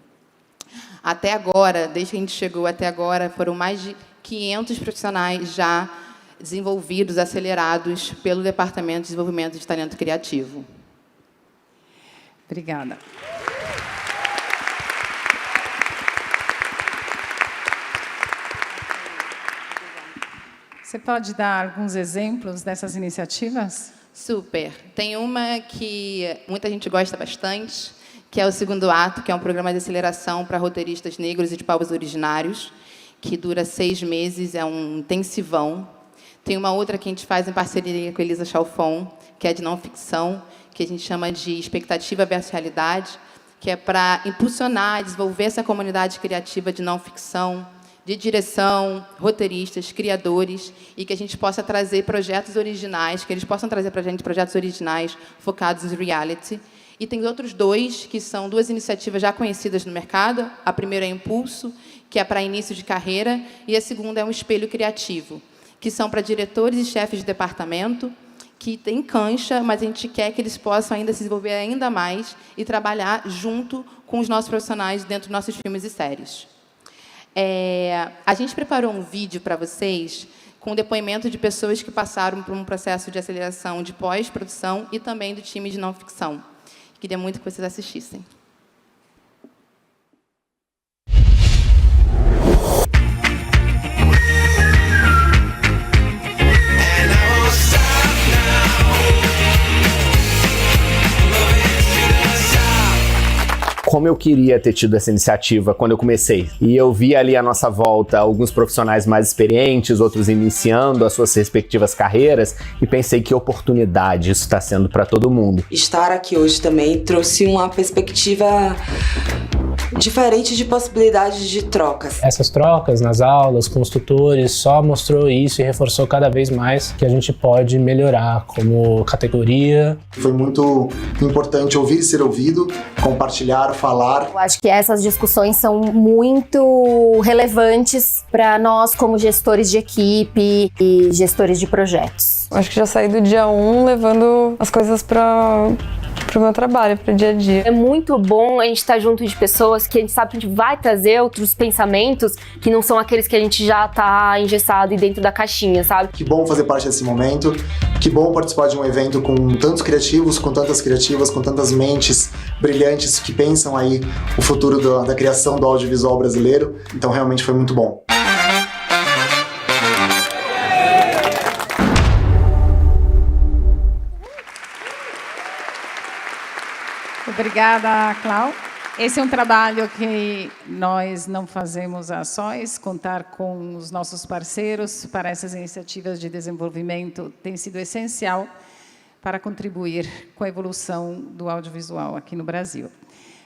Speaker 21: Até agora, desde que a gente chegou até agora, foram mais de 500 profissionais já desenvolvidos, acelerados pelo Departamento de Desenvolvimento de Talento Criativo.
Speaker 7: Obrigada. Você pode dar alguns exemplos dessas iniciativas?
Speaker 21: Super. Tem uma que muita gente gosta bastante, que é o Segundo Ato, que é um programa de aceleração para roteiristas negros e de povos originários, que dura 6 meses, é um intensivão. Tem uma outra que a gente faz em parceria com a Elisa Chalfon, que é de não ficção, que a gente chama de Expectativa versus Realidade, que é para impulsionar e desenvolver essa comunidade criativa de não ficção, de direção, roteiristas, criadores, e que a gente possa trazer projetos originais, que eles possam trazer para a gente projetos originais focados em reality. E tem outros 2, que são 2 iniciativas já conhecidas no mercado. A primeira é Impulso, que é para início de carreira, e a segunda é um Espelho Criativo, que são para diretores e chefes de departamento, que têm cancha, mas a gente quer que eles possam ainda se desenvolver ainda mais e trabalhar junto com os nossos profissionais dentro dos nossos filmes e séries. A gente preparou um vídeo para vocês com depoimento de pessoas que passaram por um processo de aceleração de pós-produção e também do time de não ficção. Queria muito que vocês assistissem.
Speaker 1: como eu queria ter tido essa iniciativa quando eu comecei. E eu vi ali à nossa volta alguns profissionais mais experientes, outros iniciando as suas respectivas carreiras, e pensei que oportunidade isso está sendo para todo mundo.
Speaker 22: Estar aqui hoje também trouxe uma perspectiva diferente de possibilidades de trocas.
Speaker 23: Essas trocas nas aulas com os tutores só mostrou isso e reforçou cada vez mais que a gente pode melhorar como categoria.
Speaker 24: Foi muito importante ouvir e ser ouvido, compartilhar, falar.
Speaker 25: Eu acho que essas discussões são muito relevantes para nós como gestores de equipe e gestores de projetos.
Speaker 26: Acho que já saí do dia 1 levando as coisas para o meu trabalho, para o dia a dia.
Speaker 27: É muito bom a gente estar junto de pessoas que a gente sabe que a gente vai trazer outros pensamentos que não são aqueles que a gente já está engessado e dentro da caixinha, sabe?
Speaker 24: Que bom fazer parte desse momento, que bom participar de um evento com tantos criativos, com tantas criativas, com tantas mentes brilhantes que pensam aí o futuro da criação do audiovisual brasileiro. Então realmente foi muito bom.
Speaker 7: Obrigada, Clau. Esse é um trabalho que nós não fazemos a sós. Contar com os nossos parceiros para essas iniciativas de desenvolvimento tem sido essencial para contribuir com a evolução do audiovisual aqui no Brasil.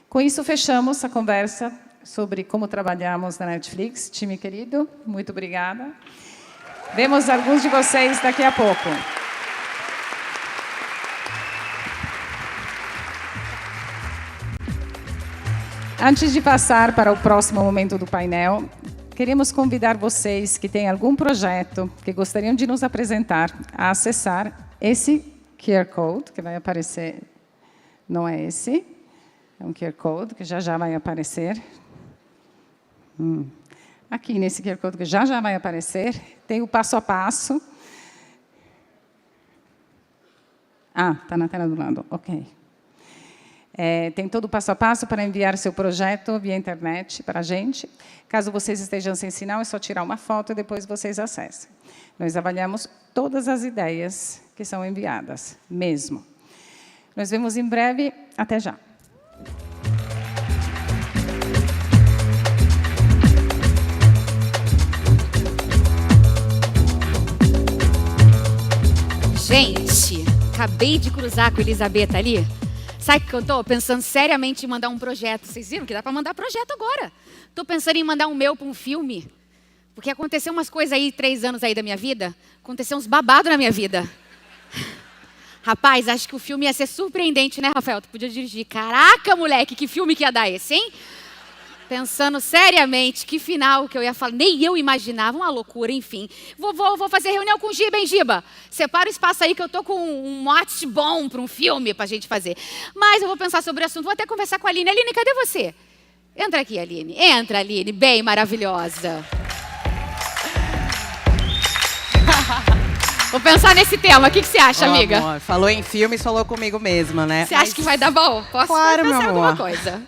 Speaker 7: Com isso, fechamos a conversa sobre como trabalhamos na Netflix. Time querido, muito obrigada. Vemos alguns de vocês daqui a pouco. Antes de passar para o próximo momento do painel, queremos convidar vocês que têm algum projeto que gostariam de nos apresentar a acessar esse QR Code, que vai aparecer, não é esse, é um QR Code que já vai aparecer. Aqui nesse QR Code que já vai aparecer, tem o passo a passo. Está na tela do lado, ok. Tem todo o passo a passo para enviar seu projeto via internet para a gente. Caso vocês estejam sem sinal, é só tirar uma foto e depois vocês acessem. Nós avaliamos todas as ideias que são enviadas, mesmo. Nos vemos em breve. Até já.
Speaker 28: Gente, acabei de cruzar com a Elisabetta ali. Sabe o que eu tô pensando seriamente em mandar um projeto? Vocês viram que dá para mandar projeto agora. Tô pensando em mandar um meu para um filme. Porque aconteceu umas coisas aí, 3 anos aí da minha vida. Aconteceu uns babados na minha vida. Rapaz, acho que o filme ia ser surpreendente, né, Rafael? Tu podia dirigir. Caraca, moleque, que filme que ia dar esse, hein? Pensando seriamente, que final que eu ia falar. Nem eu imaginava, uma loucura, enfim. Vou fazer reunião com o Giba, hein, Giba? Separa o espaço aí que eu tô com um mote bom para um filme pra gente fazer. Mas eu vou pensar sobre o assunto, vou até conversar com a Aline. Aline, cadê você? Entra aqui, Aline. Entra, Aline, bem maravilhosa. Vou pensar nesse tema. O que você acha, amiga?
Speaker 6: Amor, falou em filmes, falou comigo mesma, né?
Speaker 28: Você acha que vai dar bom? Posso
Speaker 6: claro,
Speaker 28: pensar em
Speaker 6: meu
Speaker 28: alguma
Speaker 6: amor.
Speaker 28: coisa?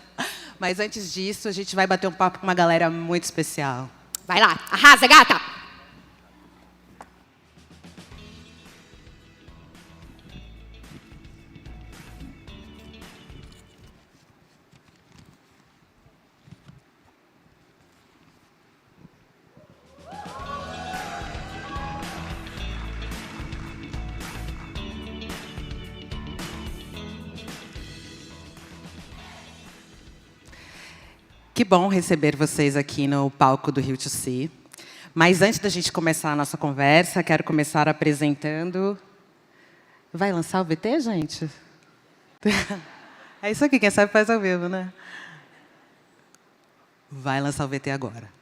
Speaker 6: Mas antes disso, a gente vai bater um papo com uma galera muito especial.
Speaker 28: Vai lá, arrasa, gata!
Speaker 6: Que bom receber vocês aqui no palco do Rio to See. Mas antes da gente começar a nossa conversa, quero começar apresentando... Vai lançar o VT, gente? É isso aqui, quem sabe faz ao vivo, né? Vai lançar o VT agora.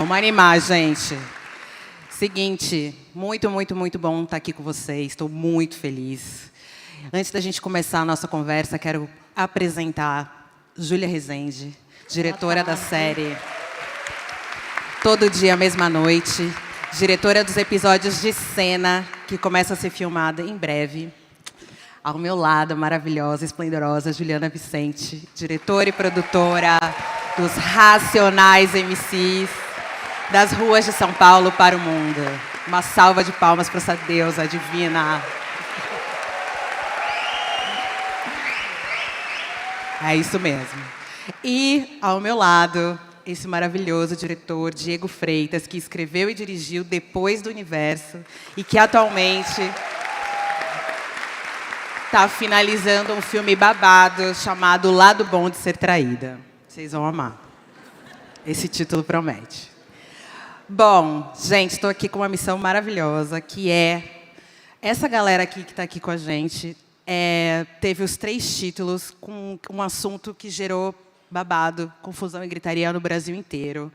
Speaker 6: Vamos animar, gente. Seguinte, muito, muito, muito bom estar aqui com vocês. Estou muito feliz. Antes da gente começar a nossa conversa, quero apresentar Júlia Rezende, diretora da série Todo Dia, Mesma Noite, diretora dos episódios de Cena, que começa a ser filmada em breve. Ao meu lado, a maravilhosa, esplendorosa Juliana Vicente, diretora e produtora dos Racionais MCs, das ruas de São Paulo para o mundo. Uma salva de palmas para essa deusa divina. É isso mesmo. E, ao meu lado, esse maravilhoso diretor, Diego Freitas, que escreveu e dirigiu Depois do Universo e que atualmente está finalizando um filme babado chamado O Lado Bom de Ser Traída. Vocês vão amar. Esse título promete. Bom, gente, estou aqui com uma missão maravilhosa, que é... Essa galera aqui que está aqui com a gente teve os 3 títulos com um assunto que gerou babado, confusão e gritaria no Brasil inteiro.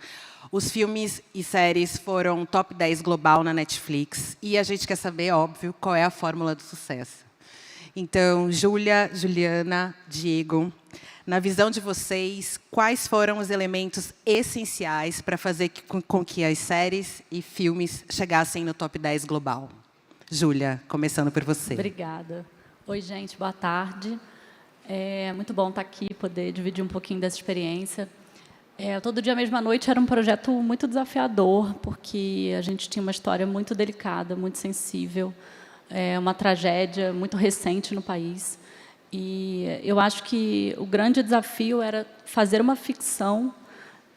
Speaker 6: Os filmes e séries foram top 10 global na Netflix. E a gente quer saber, óbvio, qual é a fórmula do sucesso. Então, Júlia, Juliana, Diego, na visão de vocês, quais foram os elementos essenciais para fazer com que as séries e filmes chegassem no top 10 global? Júlia, começando por você.
Speaker 2: Obrigada. Oi, gente, boa tarde. É muito bom estar aqui, poder dividir um pouquinho dessa experiência. Todo Dia, Mesma Noite era um projeto muito desafiador, porque a gente tinha uma história muito delicada, muito sensível, uma tragédia muito recente no país. E eu acho que o grande desafio era fazer uma ficção,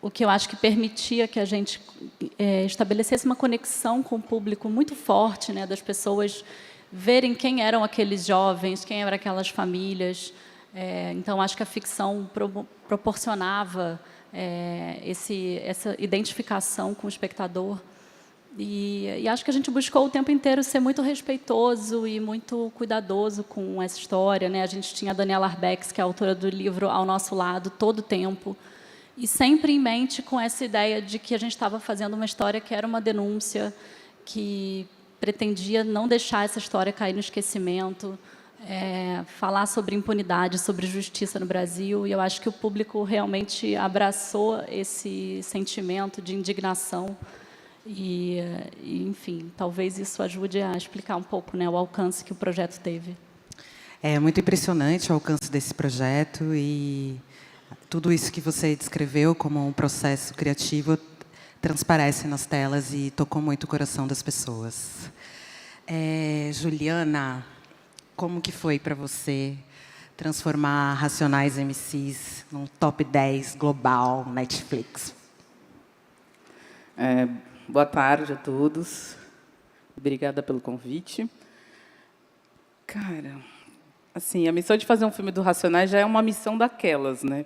Speaker 2: o que eu acho que permitia que a gente estabelecesse uma conexão com o público muito forte, né, das pessoas verem quem eram aqueles jovens, quem eram aquelas famílias. Então, acho que a ficção proporcionava essa identificação com o espectador. E acho que a gente buscou o tempo inteiro ser muito respeitoso e muito cuidadoso com essa história, né? A gente tinha a Daniela Arbex, que é a autora do livro, ao nosso lado todo o tempo, e sempre em mente com essa ideia de que a gente estava fazendo uma história que era uma denúncia, que pretendia não deixar essa história cair no esquecimento, falar sobre impunidade, sobre justiça no Brasil. E eu acho que o público realmente abraçou esse sentimento de indignação. E, enfim, talvez isso ajude a explicar um pouco, né, o alcance que o projeto teve.
Speaker 6: É muito impressionante o alcance desse projeto e tudo isso que você descreveu como um processo criativo transparece nas telas e tocou muito o coração das pessoas. Juliana, como que foi para você transformar Racionais MCs num top 10 global Netflix?
Speaker 3: Boa tarde a todos. Obrigada pelo convite. Cara, assim, a missão de fazer um filme do Racionais já é uma missão daquelas, né?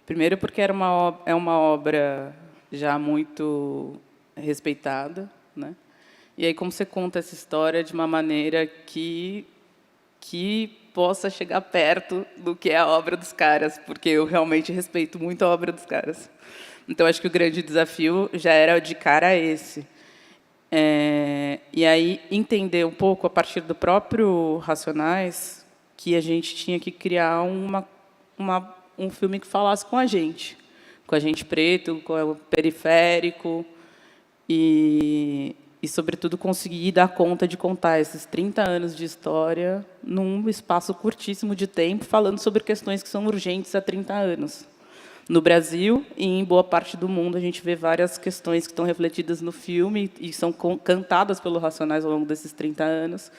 Speaker 3: Primeiro porque é uma obra já muito respeitada, né? E aí como você conta essa história de uma maneira que possa chegar perto do que é a obra dos caras, porque eu realmente respeito muito a obra dos caras. Então, acho que o grande desafio já era de cara esse. E aí, entender um pouco, a partir do próprio Racionais, que a gente tinha que criar um filme que falasse com a gente preto, com o periférico, e, sobretudo, conseguir dar conta de contar esses 30 anos de história num espaço curtíssimo de tempo, falando sobre questões que são urgentes há 30 anos. No Brasil e em boa parte do mundo, a gente vê várias questões que estão refletidas no filme e são cantadas pelo Racionais ao longo desses 30 anos,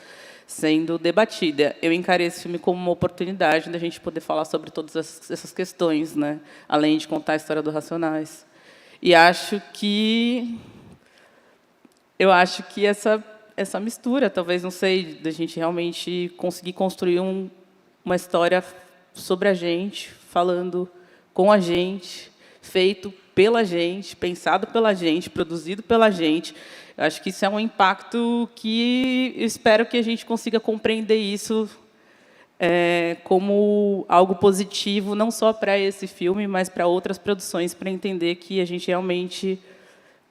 Speaker 3: sendo debatida. Eu encarei esse filme como uma oportunidade da gente poder falar sobre todas essas questões, né? Além de contar a história do Racionais. E acho que essa mistura, talvez, não sei, da gente realmente conseguir construir uma história sobre a gente, falando com a gente, feito pela gente, pensado pela gente, produzido pela gente. Eu acho que isso é um impacto que eu espero que a gente consiga compreender isso como algo positivo, não só para esse filme, mas para outras produções, para entender que a gente realmente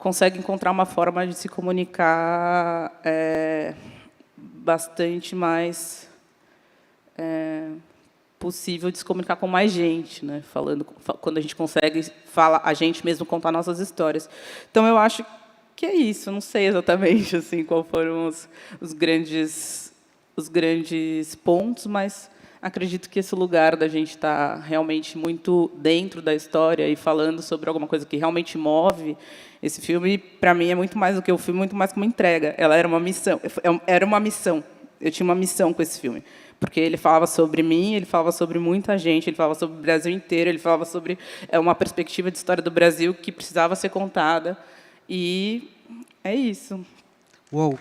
Speaker 3: consegue encontrar uma forma de se comunicar bastante mais possível de se comunicar com mais gente, né? Quando a gente consegue a gente mesmo contar nossas histórias. Então eu acho que é isso. Não sei exatamente assim qual foram os grandes pontos, mas acredito que esse lugar da gente estar realmente muito dentro da história e falando sobre alguma coisa que realmente move esse filme, para mim é muito mais do que o filme, muito mais como entrega. Ela era uma missão. Eu tinha uma missão com esse filme, porque ele falava sobre mim, ele falava sobre muita gente, ele falava sobre o Brasil inteiro, ele falava sobre uma perspectiva de história do Brasil que precisava ser contada. E é isso.
Speaker 6: Uou!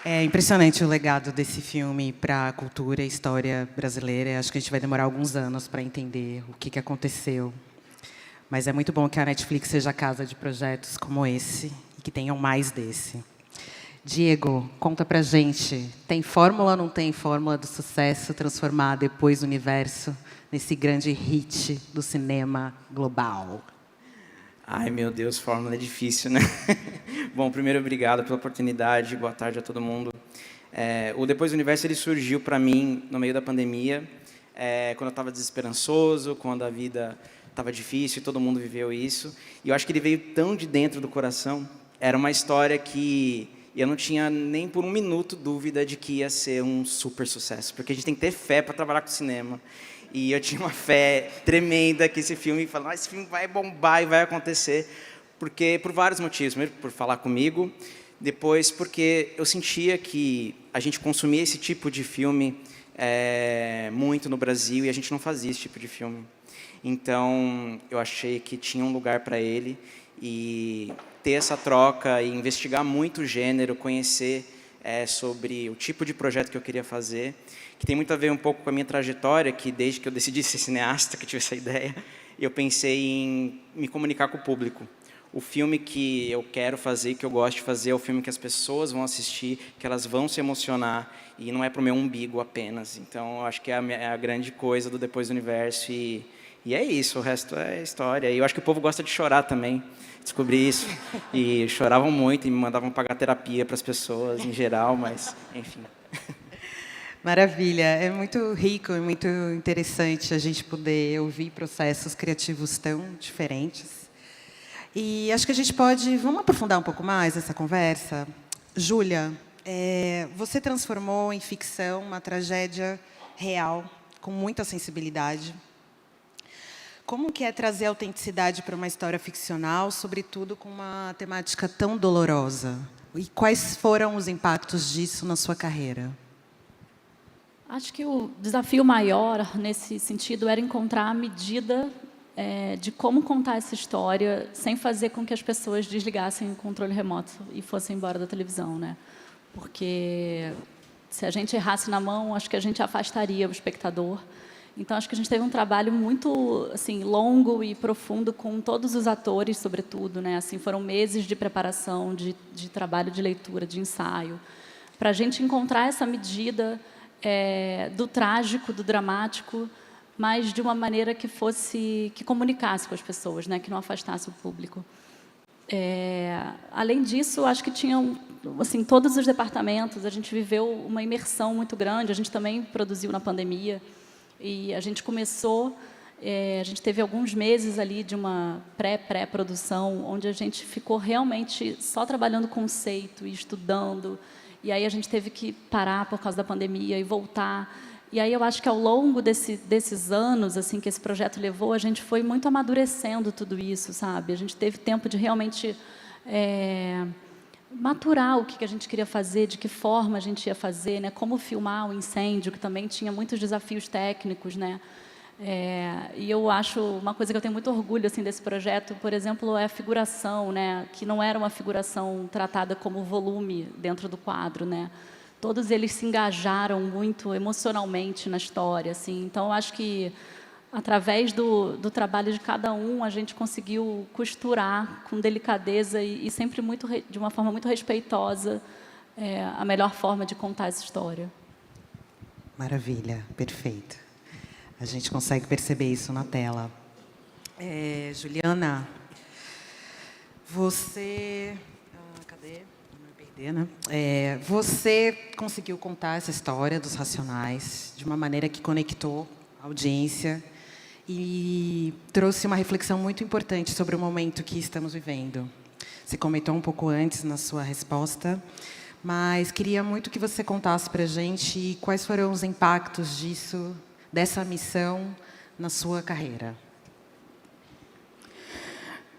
Speaker 6: É impressionante o legado desse filme para a cultura e história brasileira. Acho que a gente vai demorar alguns anos para entender o que aconteceu. Mas é muito bom que a Netflix seja a casa de projetos como esse e que tenham mais desse. Diego, conta pra gente. Tem fórmula ou não tem fórmula do sucesso transformar depois o universo nesse grande hit do cinema global?
Speaker 4: Ai, meu Deus, fórmula é difícil, né? Bom, primeiro, obrigado pela oportunidade. Boa tarde a todo mundo. O Depois do Universo ele surgiu para mim no meio da pandemia, quando eu estava desesperançoso, quando a vida estava difícil e todo mundo viveu isso. E eu acho que ele veio tão de dentro do coração. Era uma história que eu não tinha nem por um minuto dúvida de que ia ser um super sucesso, porque a gente tem que ter fé para trabalhar com cinema. E eu tinha uma fé tremenda que esse filme vai bombar e vai acontecer, porque por vários motivos. Primeiro, por falar comigo, depois porque eu sentia que a gente consumia esse tipo de filme muito no Brasil e a gente não fazia esse tipo de filme. Então, eu achei que tinha um lugar para ele e ter essa troca e investigar muito o gênero, conhecer sobre o tipo de projeto que eu queria fazer, que tem muito a ver um pouco com a minha trajetória, que desde que eu decidi ser cineasta, que eu tive essa ideia, eu pensei em me comunicar com o público. O filme que eu quero fazer, que eu gosto de fazer, é o filme que as pessoas vão assistir, que elas vão se emocionar, e não é para o meu umbigo apenas. Então, eu acho que é a grande coisa do Depois do Universo, e é isso, o resto é história. E eu acho que o povo gosta de chorar também, descobri isso. E choravam muito e me mandavam pagar terapia para as pessoas em geral, mas, enfim.
Speaker 6: Maravilha, é muito rico e muito interessante a gente poder ouvir processos criativos tão diferentes. E acho que a gente vamos aprofundar um pouco mais essa conversa? Júlia, você transformou em ficção uma tragédia real, com muita sensibilidade. Como que é trazer autenticidade para uma história ficcional, sobretudo com uma temática tão dolorosa? E quais foram os impactos disso na sua carreira?
Speaker 2: Acho que o desafio maior, nesse sentido, era encontrar a medida de como contar essa história sem fazer com que as pessoas desligassem o controle remoto e fossem embora da televisão, né? Porque se a gente errasse na mão, acho que a gente afastaria o espectador. Então, acho que a gente teve um trabalho muito assim, longo e profundo com todos os atores, sobretudo, né? Assim, foram meses de preparação, de trabalho de leitura, de ensaio, para a gente encontrar essa medida do trágico, do dramático, mas de uma maneira que comunicasse com as pessoas, né? Que não afastasse o público. Além disso, acho que tinham assim, todos os departamentos, a gente viveu uma imersão muito grande, a gente também produziu na pandemia, e a gente começou, a gente teve alguns meses ali de uma pré-produção, onde a gente ficou realmente só trabalhando conceito e estudando, e aí a gente teve que parar por causa da pandemia e voltar. E aí eu acho que ao longo desses anos assim que esse projeto levou, a gente foi muito amadurecendo tudo isso, sabe? A gente teve tempo de realmente maturar o que a gente queria fazer, de que forma a gente ia fazer, né? Como filmar o incêndio, que também tinha muitos desafios técnicos, né? E eu acho uma coisa que eu tenho muito orgulho assim desse projeto, por exemplo, é a figuração, né? Que não era uma figuração tratada como volume dentro do quadro, né? Todos eles se engajaram muito emocionalmente na história, assim. Então, eu acho que através do trabalho de cada um, a gente conseguiu costurar com delicadeza e sempre de uma forma muito respeitosa a melhor forma de contar essa história.
Speaker 6: Maravilha, perfeito. A gente consegue perceber isso na tela. Juliana, você... cadê? Não me perder, né? Você conseguiu contar essa história dos Racionais de uma maneira que conectou a audiência e trouxe uma reflexão muito importante sobre o momento que estamos vivendo. Você comentou um pouco antes na sua resposta, mas queria muito que você contasse para a gente quais foram os impactos dessa missão na sua carreira.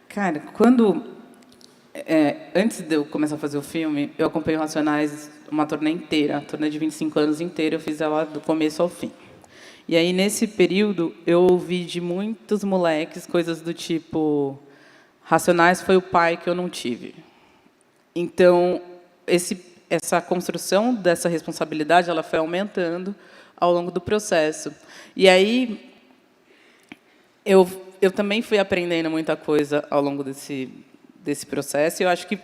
Speaker 3: Cara, antes de eu começar a fazer o filme, eu acompanhei o Racionais uma turnê inteira, a turnê de 25 anos inteira, eu fiz ela do começo ao fim. E aí, nesse período, eu ouvi de muitos moleques coisas do tipo: Racionais foi o pai que eu não tive. Então, essa construção dessa responsabilidade, ela foi aumentando ao longo do processo. E aí, eu também fui aprendendo muita coisa ao longo desse processo, e eu acho que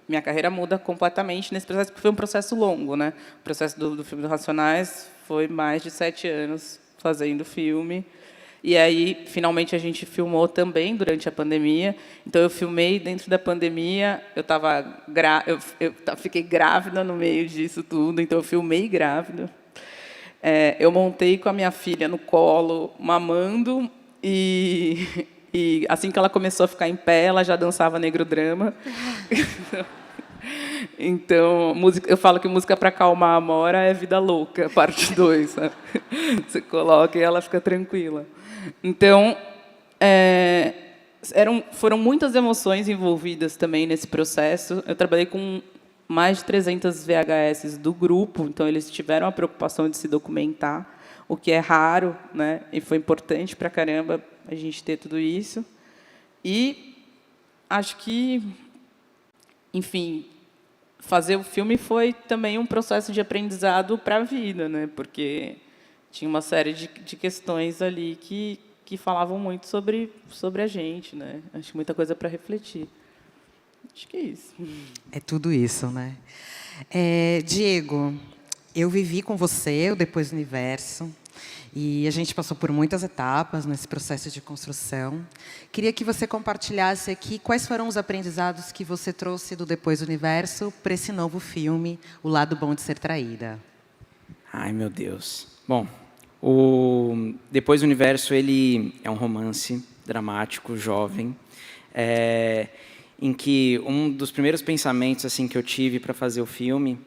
Speaker 3: minha carreira muda completamente nesse processo, porque foi um processo longo, né? O processo do filme do Racionais foi mais de 7 anos fazendo filme. E aí, finalmente, a gente filmou também durante a pandemia. Então, eu filmei dentro da pandemia. Eu fiquei grávida no meio disso tudo, então eu filmei grávida. Eu montei com a minha filha no colo, mamando, e assim que ela começou a ficar em pé, ela já dançava Negrodrama. Então, eu falo que música para acalmar a Amora é Vida Louca, parte 2. Sabe? Você coloca e ela fica tranquila. Então, foram muitas emoções envolvidas também nesse processo. Eu trabalhei com mais de 300 VHS do grupo, então eles tiveram a preocupação de se documentar, o que é raro, né? E foi importante para caramba a gente ter tudo isso. E acho que, enfim, fazer o filme foi também um processo de aprendizado para a vida, né? Porque tinha uma série de questões ali que falavam muito sobre a gente, né? Acho que muita coisa para refletir. Acho que é isso.
Speaker 6: É tudo isso, né? Diego, eu vivi com você o Depois do Universo, e a gente passou por muitas etapas nesse processo de construção. Queria que você compartilhasse aqui quais foram os aprendizados que você trouxe do Depois do Universo para esse novo filme, O Lado Bom de Ser Traída.
Speaker 4: Ai, meu Deus. Bom, o Depois do Universo, ele é um romance dramático, jovem, em que um dos primeiros pensamentos assim que eu tive para fazer o filme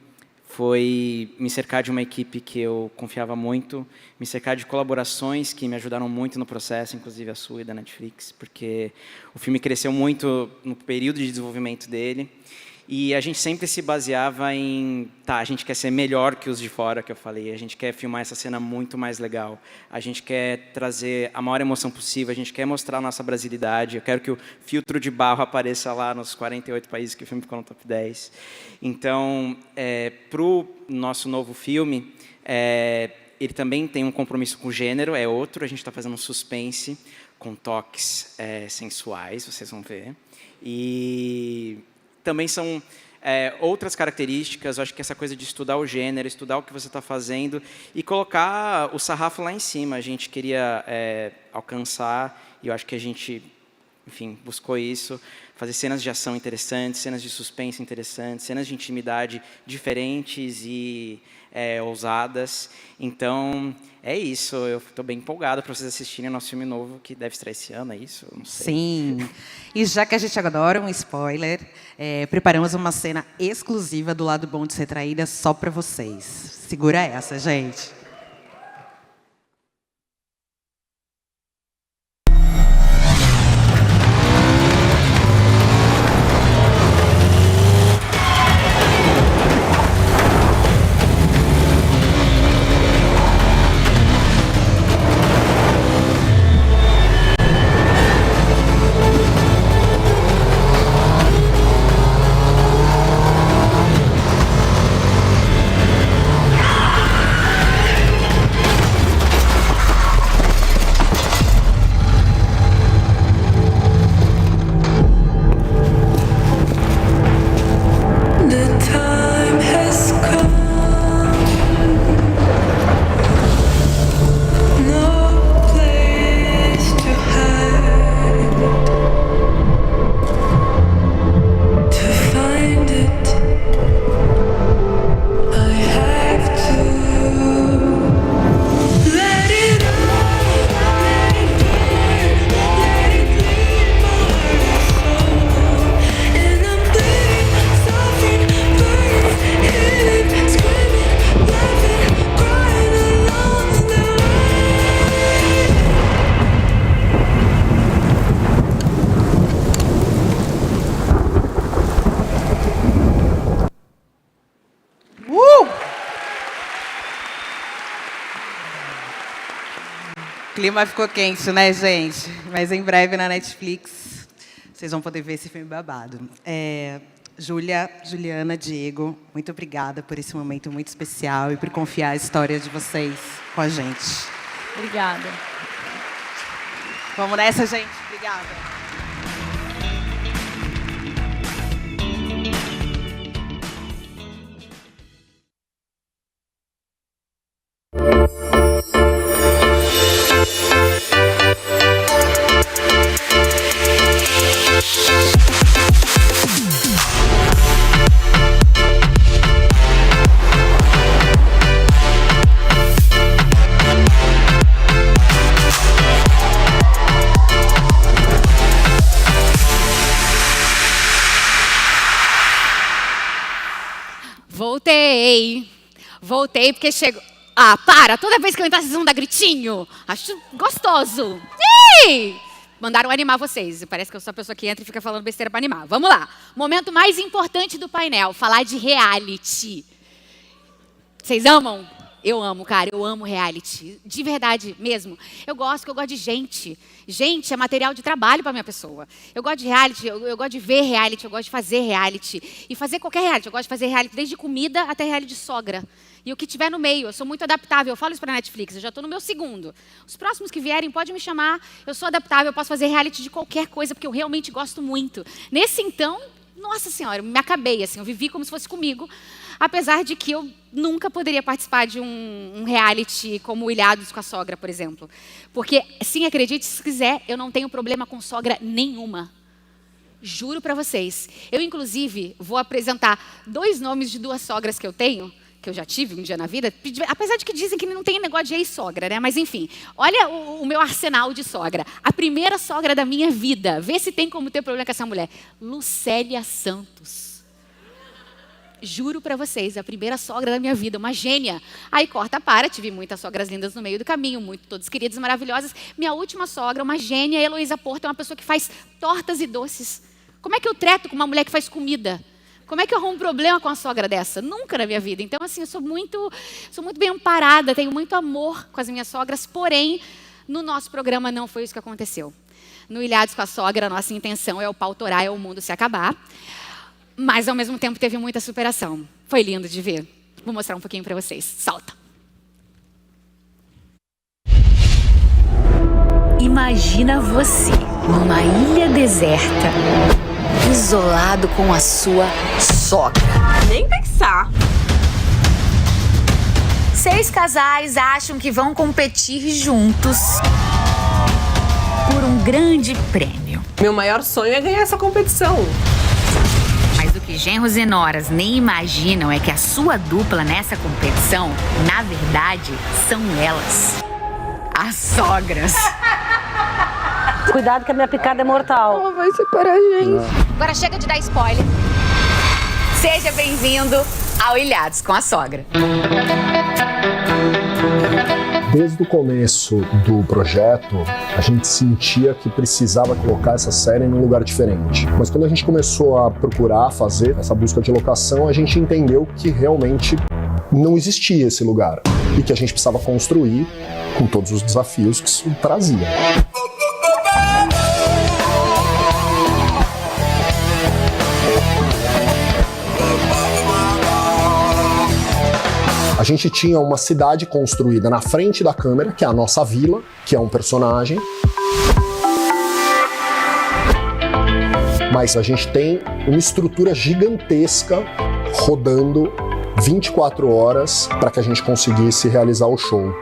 Speaker 4: foi me cercar de uma equipe que eu confiava muito, me cercar de colaborações que me ajudaram muito no processo, inclusive a sua e da Netflix, porque o filme cresceu muito no período de desenvolvimento dele. E a gente sempre se baseava em... a gente quer ser melhor que os de fora, que eu falei. A gente quer filmar essa cena muito mais legal. A gente quer trazer a maior emoção possível. A gente quer mostrar a nossa brasilidade. Eu quero que o filtro de barro apareça lá nos 48 países que o filme ficou no top 10. Então, para o nosso novo filme, ele também tem um compromisso com o gênero, é outro. A gente está fazendo um suspense com toques sensuais, vocês vão ver. E... também são outras características. Eu acho que essa coisa de estudar o gênero, estudar o que você está fazendo e colocar o sarrafo lá em cima. A gente queria alcançar, e eu acho que a gente, enfim, buscou isso, fazer cenas de ação interessantes, cenas de suspense interessantes, cenas de intimidade diferentes e ousadas. Então, é isso. Eu estou bem empolgado para vocês assistirem o nosso filme novo, que deve estrear esse ano, é isso? Não sei.
Speaker 6: Sim. E já que a gente adora um spoiler, preparamos uma cena exclusiva do Lado Bom de Ser Traída só para vocês. Segura essa, gente. clima ficou quente, né, gente? Mas em breve na Netflix vocês vão poder ver esse filme babado. Júlia, Juliana, Diego, muito obrigada por esse momento muito especial e por confiar a história de vocês com a gente.
Speaker 2: Obrigada.
Speaker 6: Vamos nessa, gente. Obrigada.
Speaker 28: Voltei porque chegou... Ah, para! Toda vez que eu entrar, vocês vão dar gritinho. Acho gostoso. Ih! Mandaram animar vocês. Parece que eu sou a pessoa que entra e fica falando besteira para animar. Vamos lá. Momento mais importante do painel. Falar de reality. Vocês amam? Eu amo, cara. Eu amo reality. De verdade mesmo. Eu gosto de gente. Gente é material de trabalho para minha pessoa. Eu gosto de reality, eu gosto de ver reality, eu gosto de fazer reality. E fazer qualquer reality. Eu gosto de fazer reality desde comida até reality de sogra. E o que tiver no meio, eu sou muito adaptável. Eu falo isso para a Netflix, eu já estou no meu 2º. Os próximos que vierem, pode me chamar. Eu sou adaptável, eu posso fazer reality de qualquer coisa, porque eu realmente gosto muito. Nesse então, nossa senhora, eu me acabei, assim, eu vivi como se fosse comigo. Apesar de que eu nunca poderia participar de um reality como Ilhados com a Sogra, por exemplo. Porque, sim, acredite se quiser, eu não tenho problema com sogra nenhuma. Juro para vocês. Eu, inclusive, vou apresentar 2 nomes de 2 sogras que eu tenho, que eu já tive um dia na vida, apesar de que dizem que não tem negócio de ex-sogra, né? Mas, enfim, olha o meu arsenal de sogra. A primeira sogra da minha vida, vê se tem como ter problema com essa mulher. Lucélia Santos. Juro pra vocês, a primeira sogra da minha vida, uma gênia. Aí corta para, tive muitas sogras lindas no meio do caminho, todas queridas, maravilhosas. Minha última sogra, uma gênia, Heloísa Porto, é uma pessoa que faz tortas e doces. Como é que eu treto com uma mulher que faz comida? Como é que eu arrumo um problema com uma sogra dessa? Nunca na minha vida. Então, assim, eu sou muito bem amparada, tenho muito amor com as minhas sogras, porém, no nosso programa não foi isso que aconteceu. No Ilhados com a Sogra, a nossa intenção é o pau torar, é o mundo se acabar. Mas, ao mesmo tempo, teve muita superação. Foi lindo de ver. Vou mostrar um pouquinho para vocês. Solta.
Speaker 5: Imagina você numa ilha deserta, isolado com a sua sogra.
Speaker 19: Nem pensar.
Speaker 5: 6 casais acham que vão competir juntos por um grande prêmio.
Speaker 19: Meu maior sonho é ganhar essa competição.
Speaker 5: Mas o que genros e noras nem imaginam é que a sua dupla nessa competição, na verdade, são elas. As sogras.
Speaker 8: Cuidado que a minha picada é mortal.
Speaker 19: Ela vai separar a gente.
Speaker 5: Agora chega de dar spoiler. Seja bem-vindo ao Ilhados com a Sogra.
Speaker 9: Desde o começo do projeto, a gente sentia que precisava colocar essa série num lugar diferente. Mas quando a gente começou a procurar fazer essa busca de locação, a gente entendeu que realmente não existia esse lugar e que a gente precisava construir com todos os desafios que isso trazia. A gente tinha uma cidade construída na frente da câmera, que é a nossa vila, que é um personagem. Mas a gente tem uma estrutura gigantesca rodando 24 horas para que a gente conseguisse realizar o show.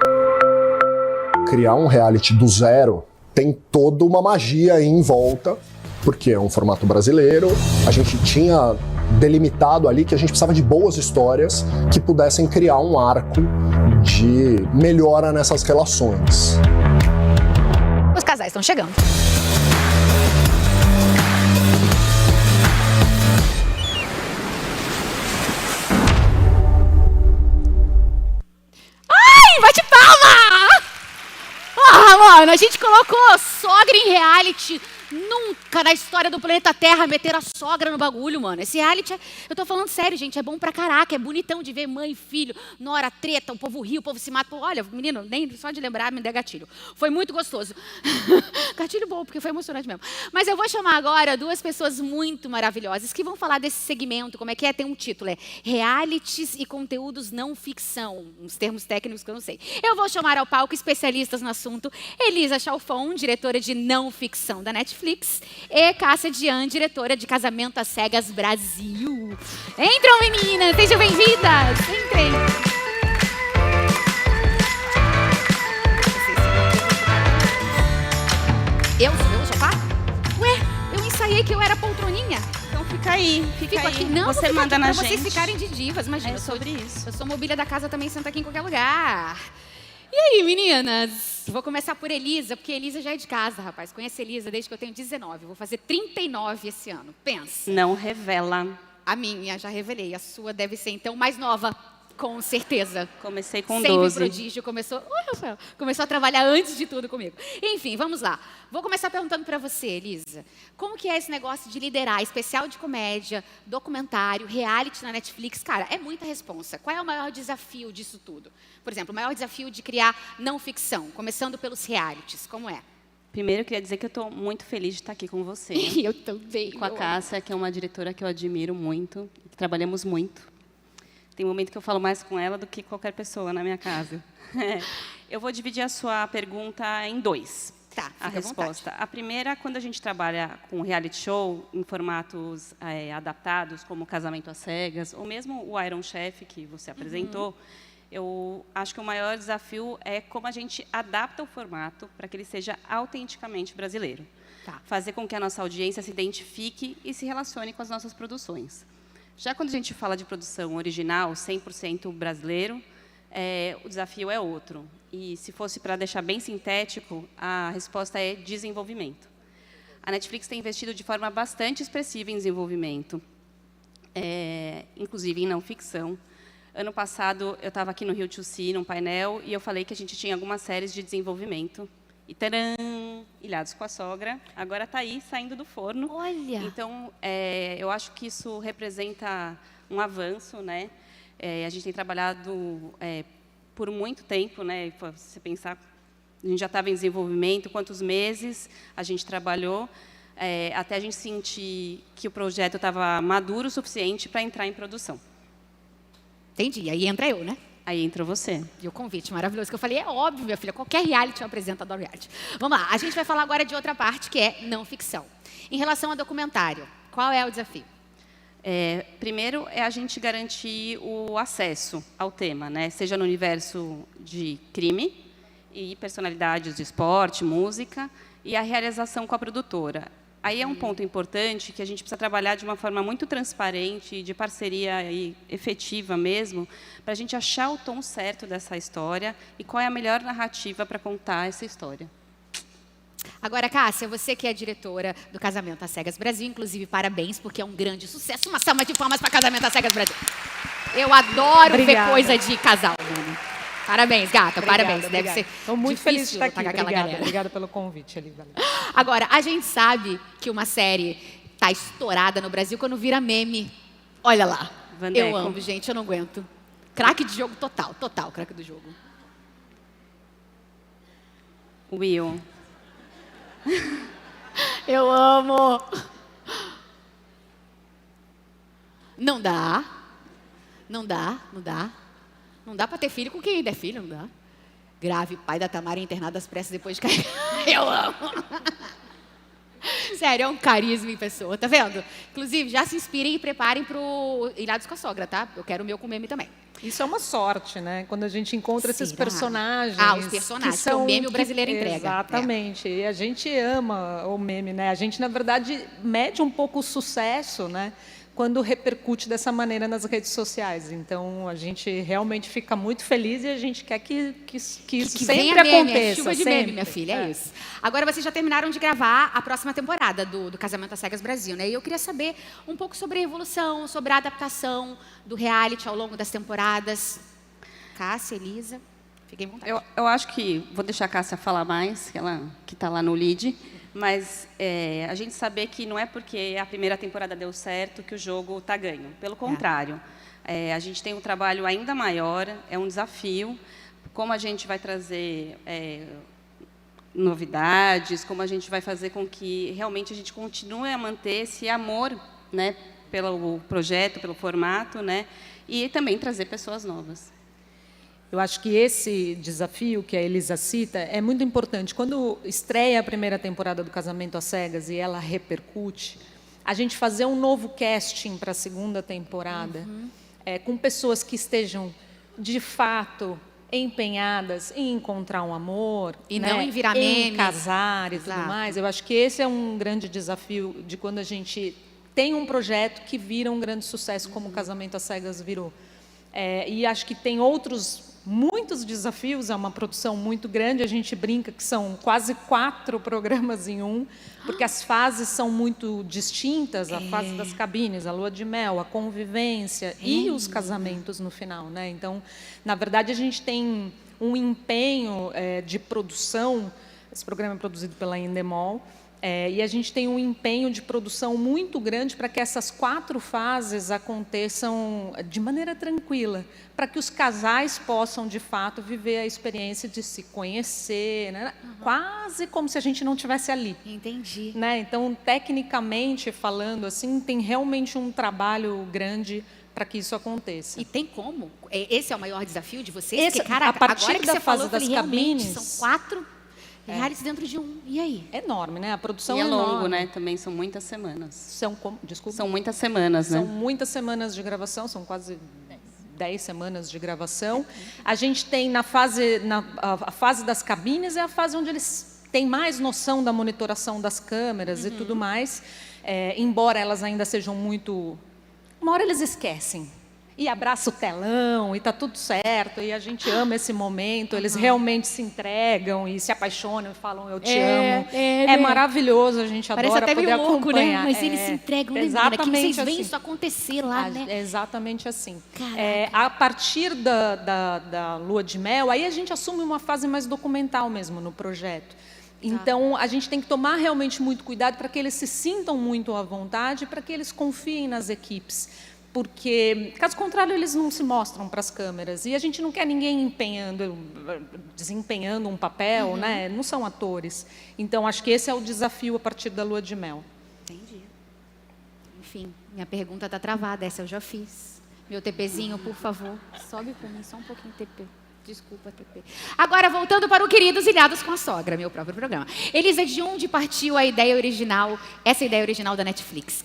Speaker 9: Criar um reality do zero tem toda uma magia aí em volta, porque é um formato brasileiro. A gente tinha delimitado ali que a gente precisava de boas histórias que pudessem criar um arco de melhora nessas relações.
Speaker 28: Os casais estão chegando. Ai, bate palma! Ah, mano, a gente colocou sogra em reality Nunca na história do planeta Terra meteram a sogra no bagulho, mano. Esse reality, eu tô falando sério, gente, é bom pra caraca, é bonitão de ver mãe e filho, nora, treta, o povo ri, o povo se mata. Olha, menino, nem só de lembrar me dá gatilho. Foi muito gostoso. Gatilho bom, porque foi emocionante mesmo. Mas eu vou chamar agora duas pessoas muito maravilhosas que vão falar desse segmento, como é que é? Tem um título, é Realities e Conteúdos Não Ficção, uns termos técnicos que eu não sei. Eu vou chamar ao palco especialistas no assunto, Elisa Chalfon, diretora de Não Ficção da Netflix, e Cássia Dian, diretora de Casamento às Cegas Brasil. Entram, meninas, sejam bem-vindas. Entrem. Eu vou sofá? Ué, eu ensaiei que eu era poltroninha.
Speaker 8: Então fica aí, fica aí.
Speaker 28: Aqui. Não,
Speaker 8: você manda na gente.
Speaker 28: Pra vocês ficarem de divas, imagina.
Speaker 8: É sobre isso.
Speaker 28: Eu sou mobília da casa também, senta aqui em qualquer lugar. E aí, meninas? Vou começar por Elisa, porque Elisa já é de casa, rapaz. Conheço a Elisa desde que eu tenho 19. Vou fazer 39 esse ano. Pensa.
Speaker 8: Não revela.
Speaker 28: A minha, já revelei. A sua deve ser, então, mais nova. Com certeza.
Speaker 8: Comecei com
Speaker 28: Sempre
Speaker 8: 12.
Speaker 28: Prodígio. Começou a trabalhar antes de tudo comigo. Enfim, vamos lá. Vou começar perguntando para você, Elisa. Como que é esse negócio de liderar especial de comédia, documentário, reality na Netflix? Cara, é muita responsa. Qual é o maior desafio disso tudo? Por exemplo, o maior desafio de criar não ficção, começando pelos realities. Como é?
Speaker 8: Primeiro, eu queria dizer que eu estou muito feliz de estar aqui com você.
Speaker 28: Eu também.
Speaker 8: Com a Cássia, que é uma diretora que eu admiro muito. Trabalhamos muito. Tem momento que eu falo mais com ela do que qualquer pessoa na minha casa. Eu vou dividir a sua pergunta em dois.
Speaker 28: Tá,
Speaker 8: a resposta. A primeira, quando a gente trabalha com reality show em formatos adaptados, como Casamento às Cegas, ou mesmo o Iron Chef, que você apresentou, eu acho que o maior desafio é como a gente adapta o formato para que ele seja autenticamente brasileiro.
Speaker 28: Tá.
Speaker 8: Fazer com que a nossa audiência se identifique e se relacione com as nossas produções. Já quando a gente fala de produção original, 100% brasileiro, o desafio é outro. E, se fosse para deixar bem sintético, a resposta é desenvolvimento. A Netflix tem investido de forma bastante expressiva em desenvolvimento, inclusive em não ficção. Ano passado, eu estava aqui no Rio Tchussi, num painel, e eu falei que a gente tinha algumas séries de desenvolvimento. E tcharam, Ilhados com a Sogra, agora está aí, saindo do forno.
Speaker 28: Olha!
Speaker 8: Então, eu acho que isso representa um avanço, né? A gente tem trabalhado por muito tempo, né? Se você pensar, a gente já estava em desenvolvimento, quantos meses a gente trabalhou, até a gente sentir que o projeto estava maduro o suficiente para entrar em produção.
Speaker 28: Entendi, aí entra eu, né?
Speaker 8: Aí entra você.
Speaker 28: E o convite maravilhoso que eu falei, é óbvio, minha filha, qualquer reality eu apresento, adoro reality. Vamos lá, a gente vai falar agora de outra parte, que é não ficção. Em relação a documentário, qual é o desafio?
Speaker 8: Primeiro, é a gente garantir o acesso ao tema, né? Seja no universo de crime e personalidades de esporte, música, e a realização com a produtora. Aí é um ponto importante que a gente precisa trabalhar de uma forma muito transparente, de parceria e efetiva mesmo, para a gente achar o tom certo dessa história e qual é a melhor narrativa para contar essa história.
Speaker 28: Agora, Cássia, você que é diretora do Casamento às Cegas Brasil, inclusive, parabéns, porque é um grande sucesso. Uma salva de palmas para Casamento às Cegas Brasil. Eu adoro ver coisa de casal, Dani. Parabéns, gata,
Speaker 15: Obrigada,
Speaker 28: parabéns. Deve
Speaker 15: obrigada.
Speaker 28: ser
Speaker 15: Estou muito feliz de estar aqui.
Speaker 28: Com aquela galera.
Speaker 15: Obrigada pelo convite, Elisa.
Speaker 28: Agora, a gente sabe que uma série está estourada no Brasil quando vira meme. Olha lá.
Speaker 8: Vandeco.
Speaker 28: Eu amo, gente, eu não aguento. Craque de jogo total, craque do jogo.
Speaker 8: Will.
Speaker 28: Eu amo. Não dá. Não dá pra ter filho com quem ainda é filho, não dá. Grave, pai da Tamara internado às pressas depois de cair. Eu amo. Sério, é um carisma em pessoa, tá vendo? Inclusive, já se inspirem e preparem pro Ilhados com a Sogra, tá? Eu quero o meu com meme também.
Speaker 15: Isso é uma sorte, né? Quando a gente encontra esses personagens.
Speaker 28: Os personagens, que são, o meme o brasileiro entrega.
Speaker 15: Exatamente. E a gente ama o meme, né? A gente, na verdade, mede um pouco o sucesso, né? Quando repercute dessa maneira nas redes sociais. Então, a gente realmente fica muito feliz e a gente quer que isso sempre aconteça.
Speaker 28: É chuva de meme, minha filha, é isso. Agora, vocês já terminaram de gravar a próxima temporada do Casamento às Cegas Brasil, né? E eu queria saber um pouco sobre a evolução, sobre a adaptação do reality ao longo das temporadas. Cássia, Elisa, fiquem à vontade.
Speaker 8: Eu acho que vou deixar a Cássia falar mais, ela que está lá no lead. Mas a gente saber que não é porque a primeira temporada deu certo que o jogo está ganho. Pelo contrário, a gente tem um trabalho ainda maior, é um desafio. Como a gente vai trazer novidades, como a gente vai fazer com que realmente a gente continue a manter esse amor, né, pelo projeto, pelo formato, né, e também trazer pessoas novas.
Speaker 10: Eu acho que esse desafio que a Elisa cita é muito importante. Quando estreia a primeira temporada do Casamento às Cegas e ela repercute, a gente fazer um novo casting para a segunda temporada, com pessoas que estejam, de fato, empenhadas em encontrar um amor,
Speaker 28: E
Speaker 10: né,
Speaker 28: não em virar meme.
Speaker 10: em casar e tudo mais. Eu acho que esse é um grande desafio de quando a gente tem um projeto que vira um grande sucesso, como o Casamento às Cegas virou. E acho que tem muitos desafios, é uma produção muito grande, a gente brinca que são quase 4 programas em um, porque as fases são muito distintas, a fase das cabines, a lua de mel, a convivência e os casamentos no final, né? Então, na verdade, a gente tem um empenho de produção, esse programa é produzido pela Endemol, e a gente tem um empenho de produção muito grande para que essas 4 fases aconteçam de maneira tranquila, para que os casais possam, de fato, viver a experiência de se conhecer, né? Quase como se a gente não estivesse ali.
Speaker 28: Entendi.
Speaker 10: Né? Então, tecnicamente falando, assim, tem realmente um trabalho grande para que isso aconteça.
Speaker 28: E tem como? Esse é o maior desafio de vocês?
Speaker 10: Porque,
Speaker 28: caraca,
Speaker 10: a partir
Speaker 28: agora que
Speaker 10: da
Speaker 28: você
Speaker 10: fase
Speaker 28: falou,
Speaker 10: das
Speaker 28: eu falei,
Speaker 10: cabines,
Speaker 28: são 4 realities dentro de um. E aí?
Speaker 10: É enorme, né? A produção
Speaker 8: E é longo,
Speaker 10: enorme.
Speaker 8: né? Também são muitas semanas.
Speaker 10: Desculpa.
Speaker 8: São muitas semanas, né?
Speaker 10: São muitas semanas de gravação, são quase 10 semanas de gravação. A gente tem a fase das cabines, é a fase onde eles têm mais noção da monitoração das câmeras e tudo mais, embora elas ainda sejam muito... Uma hora eles esquecem. E abraça o telão, e está tudo certo, e a gente ama esse momento, eles realmente se entregam e se apaixonam e falam, eu te amo. É maravilhoso, a gente
Speaker 28: Parece
Speaker 10: adora
Speaker 28: até
Speaker 10: poder
Speaker 28: meio louco,
Speaker 10: acompanhar.
Speaker 28: né? Mas eles se entregam, né, menina? Que vocês veem isso acontecer lá, né?
Speaker 10: É exatamente assim. A partir da lua de mel, aí a gente assume uma fase mais documental mesmo no projeto. Então, a gente tem que tomar realmente muito cuidado para que eles se sintam muito à vontade, para que eles confiem nas equipes. Porque, caso contrário, eles não se mostram para as câmeras. E a gente não quer ninguém desempenhando um papel, né? Não são atores. Então, acho que esse é o desafio a partir da lua de mel.
Speaker 28: Entendi. Enfim, minha pergunta está travada, essa eu já fiz. Meu TPzinho, por favor, sobe para mim só um pouquinho, TP. Desculpa, TP. Agora, voltando para o Queridos Ilhados com a Sogra, meu próprio programa. Elisa, de onde partiu a ideia original, essa ideia original da Netflix?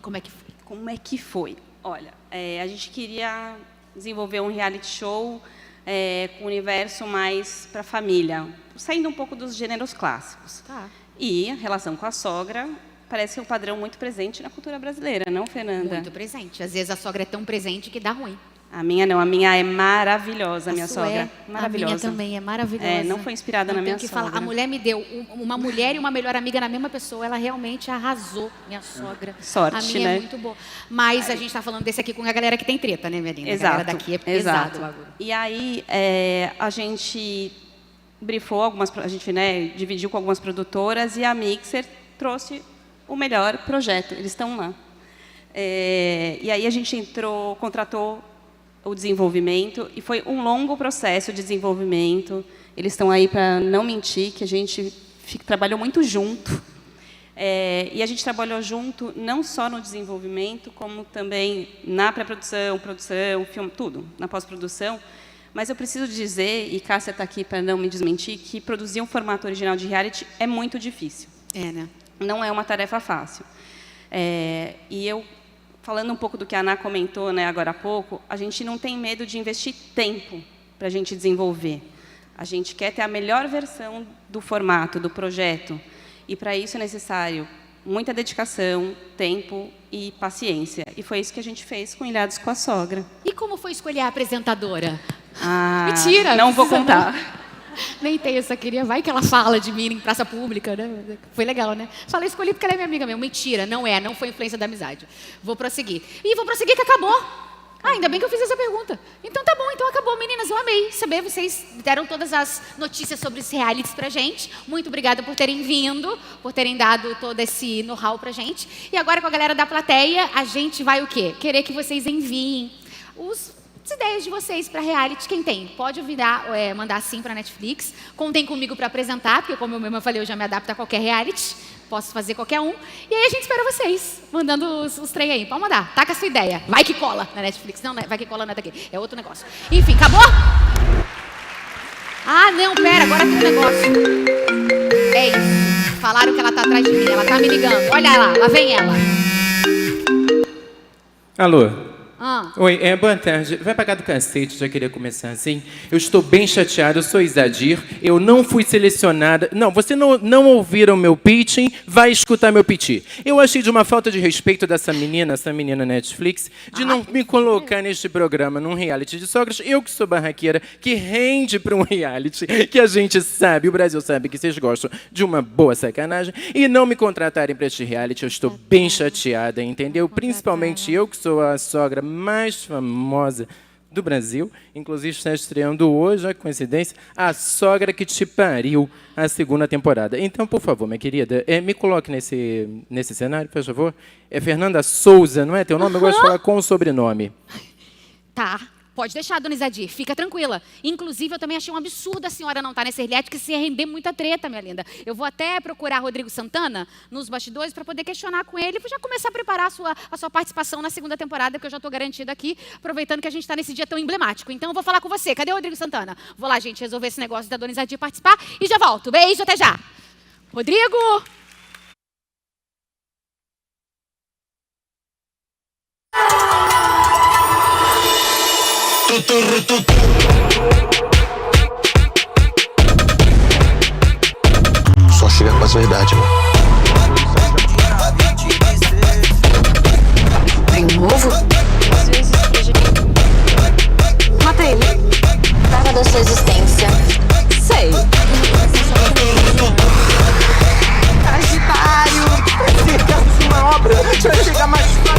Speaker 28: Como é que foi?
Speaker 8: Como é que foi? Olha, a gente queria desenvolver um reality show com um universo mais para a família, saindo um pouco dos gêneros clássicos. E a relação com a sogra parece um padrão muito presente na cultura brasileira, não, Fernanda?
Speaker 28: Muito presente. Às vezes a sogra é tão presente que dá ruim.
Speaker 8: A minha não, a minha é maravilhosa, a minha
Speaker 28: sua
Speaker 8: sogra. Maravilhosa.
Speaker 28: A minha também é maravilhosa.
Speaker 8: Não foi inspirada na minha sogra.
Speaker 28: A mulher me deu uma mulher e uma melhor amiga na mesma pessoa. Ela realmente arrasou, minha sogra.
Speaker 8: Sorte,
Speaker 28: a minha
Speaker 8: né?
Speaker 28: é muito boa. Mas a gente está falando desse aqui com a galera que tem treta, né, minha linda?
Speaker 8: Exato.
Speaker 28: A galera daqui é pesado.
Speaker 8: E aí, a gente brifou a gente, né, dividiu com algumas produtoras e a Mixer trouxe o melhor projeto. Eles estão lá. E aí a gente contratou o desenvolvimento, e foi um longo processo de desenvolvimento. Eles estão aí para não mentir, que a gente trabalhou muito junto. E a gente trabalhou junto não só no desenvolvimento, como também na pré-produção, produção, filme, tudo, na pós-produção. Mas eu preciso dizer, e Cássia está aqui para não me desmentir, que produzir um formato original de reality é muito difícil.
Speaker 28: Né?
Speaker 8: Não é uma tarefa fácil. E eu... Falando um pouco do que a Ana comentou, né, agora há pouco, a gente não tem medo de investir tempo para a gente desenvolver. A gente quer ter a melhor versão do formato, do projeto. E, para isso, é necessário muita dedicação, tempo e paciência. E foi isso que a gente fez com Ilhados com a Sogra.
Speaker 28: E como foi escolher a apresentadora?
Speaker 8: Mentira! Não vou contar.
Speaker 28: Nem tem, eu só queria... Vai que ela fala de mim em praça pública, né? Foi legal, né? Falei, escolhi porque ela é minha amiga mesmo. Mentira, não foi influência da amizade. Vou prosseguir. E vou prosseguir que acabou. Ah, ainda bem que eu fiz essa pergunta. Então tá bom, então acabou, meninas. Eu amei saber. Vocês deram todas as notícias sobre os realities pra gente. Muito obrigada por terem vindo, por terem dado todo esse know-how pra gente. E agora com a galera da plateia, a gente vai o quê? Querer que vocês enviem as ideias de vocês para reality. Quem tem? Pode mandar sim para Netflix. Contem comigo para apresentar, porque como eu mesma falei, eu já me adapto a qualquer reality. Posso fazer qualquer um. E aí a gente espera vocês, mandando os trem aí. Pode mandar, taca a sua ideia. Vai que cola na Netflix. Não, vai que cola não é daqui. É outro negócio. Enfim, acabou? Ah, não, pera, agora tem um negócio. É isso. Falaram que ela tá atrás de mim, ela tá me ligando. Olha lá vem ela.
Speaker 11: Alô?
Speaker 28: Ah.
Speaker 11: Oi, boa tarde. Vai pagar do cacete, já queria começar assim. Eu estou bem chateada, eu sou Isadir. Eu não fui selecionada. Não, você não ouviram meu pitching, vai escutar meu pitch. Eu achei de uma falta de respeito dessa menina Netflix, de não me colocar neste programa, num reality de sogras. Eu que sou barraqueira, que rende para um reality, que a gente sabe, o Brasil sabe que vocês gostam de uma boa sacanagem, e não me contratarem para este reality, eu estou bem chateada, entendeu? Principalmente eu que sou a sogra mais famosa do Brasil, inclusive está estreando hoje, a coincidência, A Sogra que Te Pariu, a 2ª temporada. Então, por favor, minha querida, me coloque nesse cenário, por favor. É Fernanda Souza, não é teu nome? Eu gosto de falar com o sobrenome.
Speaker 28: Tá. Pode deixar, dona Isadir, fica tranquila. Inclusive, eu também achei um absurdo a senhora não estar nesse reality, que se ia render muita treta, minha linda. Eu vou até procurar Rodrigo Santana nos bastidores para poder questionar com ele, para já começar a preparar a sua participação na 2ª temporada, que eu já estou garantida aqui, aproveitando que a gente está nesse dia tão emblemático. Então, eu vou falar com você. Cadê o Rodrigo Santana? Vou lá, gente, resolver esse negócio da dona Isadir participar e já volto. Beijo, até já. Rodrigo!
Speaker 12: Só chega com as verdades, mano.
Speaker 19: Tem um ovo? Mata ele. Prova da sua existência. Sei.
Speaker 12: Sagitário! Acerta uma obra, vai chegar mais fácil.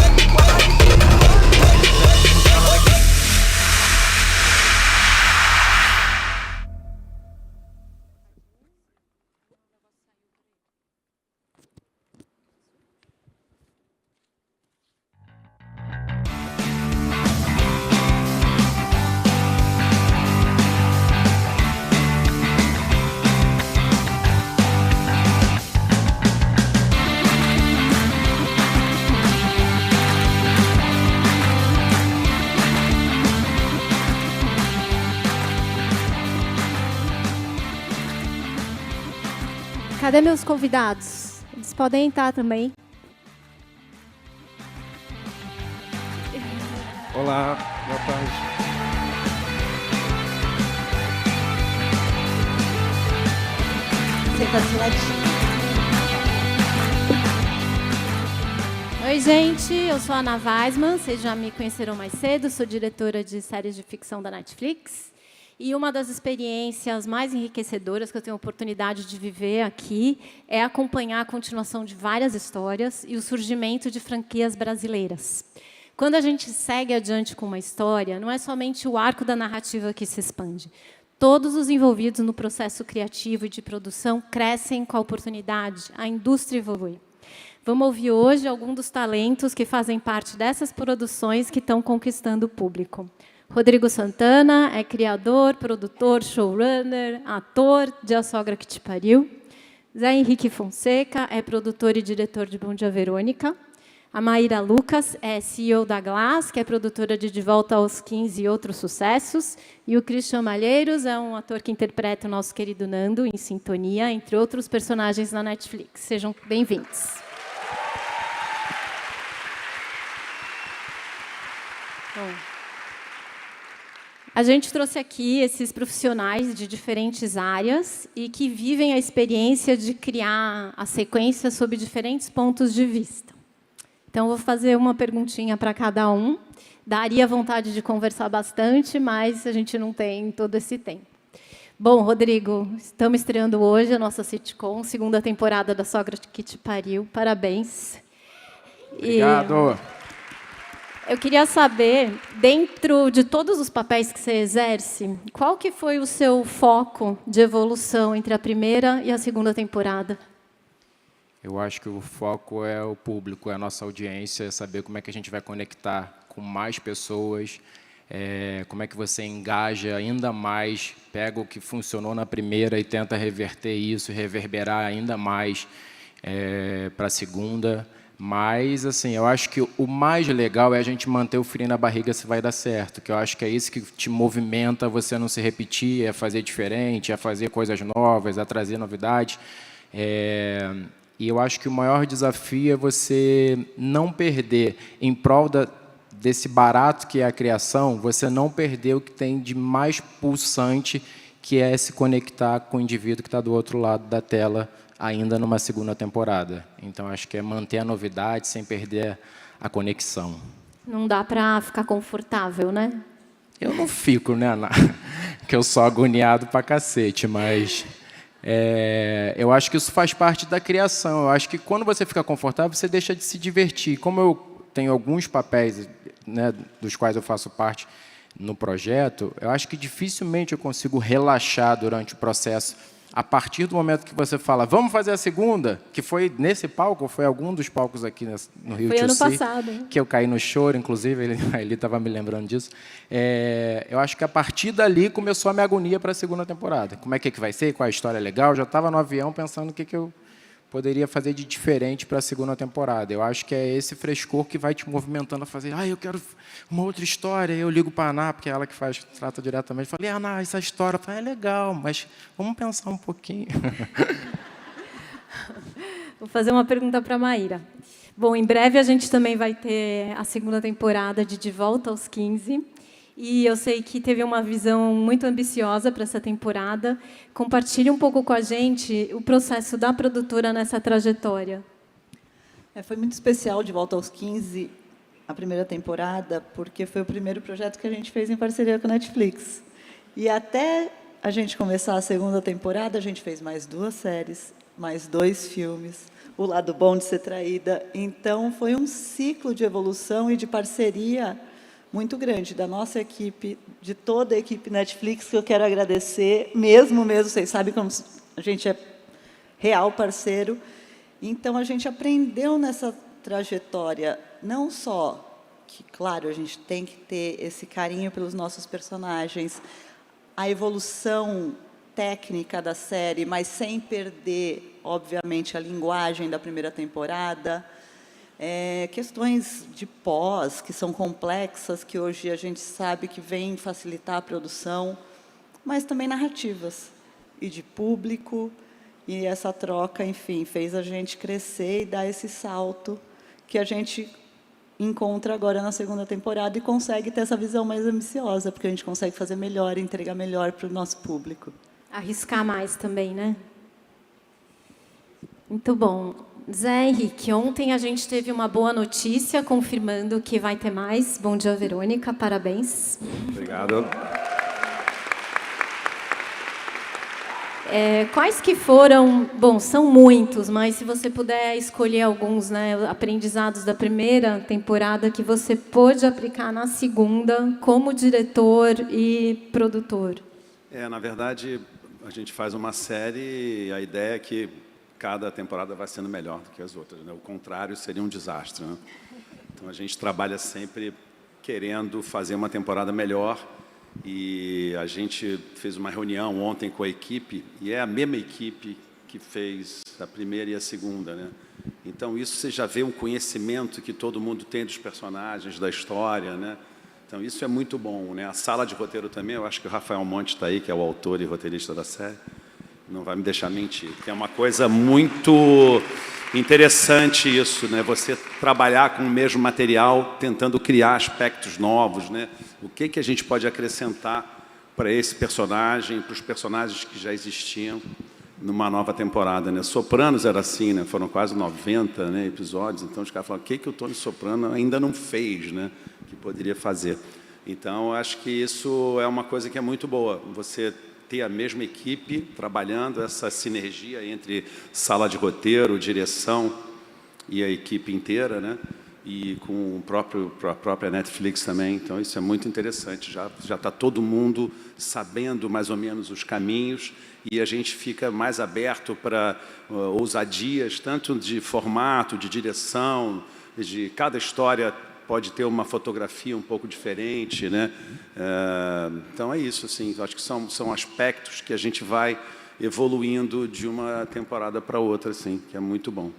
Speaker 13: Cadê meus convidados? Eles podem entrar também.
Speaker 11: Olá, boa tarde.
Speaker 13: Senta do ladinho. Oi, gente. Eu sou a Ana Weisman. Vocês já me conheceram mais cedo. Sou diretora de séries de ficção da Netflix. E uma das experiências mais enriquecedoras que eu tenho a oportunidade de viver aqui é acompanhar a continuação de várias histórias e o surgimento de franquias brasileiras. Quando a gente segue adiante com uma história, não é somente o arco da narrativa que se expande. Todos os envolvidos no processo criativo e de produção crescem com a oportunidade, a indústria evolui. Vamos ouvir hoje alguns dos talentos que fazem parte dessas produções que estão conquistando o público. Rodrigo Santana é criador, produtor, showrunner, ator de A Sogra que Te Pariu. Zé Henrique Fonseca é produtor e diretor de Bom Dia Verônica. A Maíra Lucas é CEO da Glass, que é produtora de Volta aos 15 e outros sucessos. E o Christian Malheiros é um ator que interpreta o nosso querido Nando em Sintonia, entre outros personagens na Netflix. Sejam bem-vindos. Bom, a gente trouxe aqui esses profissionais de diferentes áreas e que vivem a experiência de criar a sequência sob diferentes pontos de vista. Então, vou fazer uma perguntinha para cada um. Daria vontade de conversar bastante, mas a gente não tem todo esse tempo. Bom, Rodrigo, estamos estreando hoje a nossa sitcom, 2ª temporada da Sogra que Te Pariu. Parabéns.
Speaker 11: Obrigado.
Speaker 13: Eu queria saber, dentro de todos os papéis que você exerce, qual que foi o seu foco de evolução entre a primeira e a segunda temporada?
Speaker 11: Eu acho que o foco é o público, é a nossa audiência, saber como é que a gente vai conectar com mais pessoas, como é que você engaja ainda mais, pega o que funcionou na primeira e tenta reverter isso, reverberar ainda mais para a segunda. Mas, assim, eu acho que o mais legal é a gente manter o frio na barriga se vai dar certo, que eu acho que é isso que te movimenta, você não se repetir, é fazer diferente, é fazer coisas novas, é trazer novidades. E eu acho que o maior desafio é você não perder, em prol desse barato que é a criação, você não perder o que tem de mais pulsante, que é se conectar com o indivíduo que está do outro lado da tela, ainda numa segunda temporada. Então, acho que é manter a novidade sem perder a conexão.
Speaker 13: Não dá para ficar confortável, né?
Speaker 11: Eu não fico, né, Ana? Que eu sou agoniado pra cacete, mas eu acho que isso faz parte da criação. Eu acho que quando você fica confortável, você deixa de se divertir. Como eu tenho alguns papéis, né, dos quais eu faço parte no projeto, eu acho que dificilmente eu consigo relaxar durante o processo. A partir do momento que você fala, vamos fazer a segunda, que foi nesse palco, foi algum dos palcos aqui no Rio de Janeiro,
Speaker 13: foi ano passado,
Speaker 11: que eu caí no choro, inclusive, ele estava me lembrando disso. Eu acho que a partir dali começou a minha agonia para a segunda temporada. Como é que vai ser? Qual a história legal? Eu já estava no avião pensando o que eu poderia fazer de diferente para a segunda temporada. Eu acho que é esse frescor que vai te movimentando a fazer, eu quero uma outra história. Eu ligo para a Ana, porque é ela que trata diretamente. Falei, Ana, essa história é legal, mas vamos pensar um pouquinho.
Speaker 13: Vou fazer uma pergunta para a Maíra. Bom, em breve a gente também vai ter a segunda temporada de Volta aos 15. E eu sei que teve uma visão muito ambiciosa para essa temporada. Compartilhe um pouco com a gente o processo da produtora nessa trajetória.
Speaker 1: Foi muito especial De Volta aos 15, a primeira temporada, porque foi o primeiro projeto que a gente fez em parceria com a Netflix. E até a gente começar a segunda temporada, a gente fez mais 2 séries, mais 2 filmes, O Lado Bom de Ser Traída. Então, foi um ciclo de evolução e de parceria muito grande da nossa equipe, de toda a equipe Netflix, que eu quero agradecer, mesmo, vocês sabem como a gente é real parceiro. Então, a gente aprendeu nessa trajetória, não só que, claro, a gente tem que ter esse carinho pelos nossos personagens, a evolução técnica da série, mas sem perder, obviamente, a linguagem da primeira temporada, questões de pós, que são complexas, que hoje a gente sabe que vêm facilitar a produção, mas também narrativas, e de público, e essa troca, enfim, fez a gente crescer e dar esse salto que a gente encontra agora na segunda temporada e consegue ter essa visão mais ambiciosa, porque a gente consegue fazer melhor, entregar melhor para o nosso público.
Speaker 13: Arriscar mais também, né? Muito bom. Zé Henrique, ontem a gente teve uma boa notícia confirmando que vai ter mais. Bom dia, Verônica. Parabéns.
Speaker 14: Obrigado.
Speaker 13: Quais que foram... Bom, são muitos, mas se você puder escolher alguns, né, aprendizados da primeira temporada que você pôde aplicar na segunda como diretor e produtor.
Speaker 14: Na verdade, a gente faz uma série e a ideia é que cada temporada vai sendo melhor do que as outras, né? O contrário seria um desastre, né? Então, a gente trabalha sempre querendo fazer uma temporada melhor e a gente fez uma reunião ontem com a equipe e é a mesma equipe que fez a primeira e a segunda, né? Então, isso você já vê um conhecimento que todo mundo tem dos personagens, da história, né? Então, isso é muito bom, né? A sala de roteiro também, eu acho que o Rafael Monte está aí, que é o autor e roteirista da série, não vai me deixar mentir. É uma coisa muito interessante isso, né? Você trabalhar com o mesmo material, tentando criar aspectos novos, né? O que a gente pode acrescentar para esse personagem, para os personagens que já existiam numa nova temporada, né? Sopranos era assim, né? Foram quase 90, né, episódios, então os caras falam, o que o Tony Soprano ainda não fez, né? Que poderia fazer. Então, eu acho que isso é uma coisa que é muito boa, você ter a mesma equipe trabalhando, essa sinergia entre sala de roteiro, direção e a equipe inteira, né? e com a própria Netflix também. Então, isso é muito interessante. Já está todo mundo sabendo mais ou menos os caminhos e a gente fica mais aberto para ousadias, tanto de formato, de direção, de cada história pode ter uma fotografia um pouco diferente, né? Então, é isso, assim. Acho que são aspectos que a gente vai evoluindo de uma temporada para outra, assim, que é muito bom.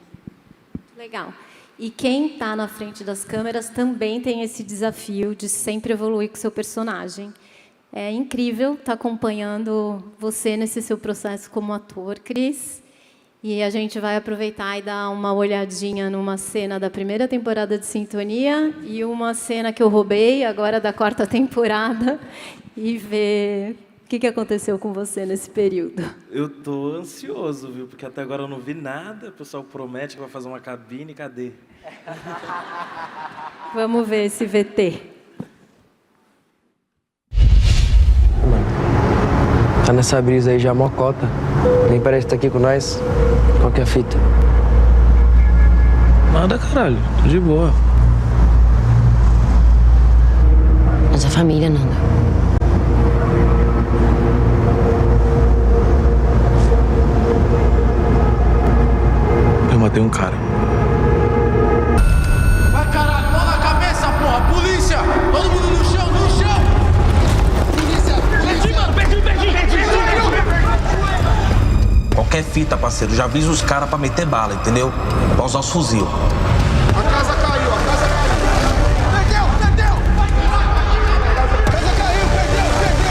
Speaker 13: Legal. E quem está na frente das câmeras também tem esse desafio de sempre evoluir com o seu personagem. É incrível estar acompanhando você nesse seu processo como ator, Cris. E a gente vai aproveitar e dar uma olhadinha numa cena da primeira temporada de Sintonia e uma cena que eu roubei agora da 4ª temporada e ver o que aconteceu com você nesse período.
Speaker 16: Eu tô ansioso, viu? Porque até agora eu não vi nada. O pessoal promete que vai fazer uma cabine. Cadê?
Speaker 13: Vamos ver esse VT.
Speaker 17: Tá nessa brisa aí já mocota. Nem parece estar aqui com nós. Qual que é a fita?
Speaker 16: Nada, caralho. Tô de boa.
Speaker 18: Nossa família, Nanda.
Speaker 16: Eu matei um cara.
Speaker 12: Vai, caralho, mão na cabeça, porra! Polícia! Todo mundo no chão, no chão! Polícia! Perdi, mano! Perdi!
Speaker 20: Qualquer fita, parceiro. Já avisa os caras pra meter bala, entendeu? Pra usar os fuzil.
Speaker 12: A casa caiu! A casa caiu! Perdeu! A casa caiu! Perdeu!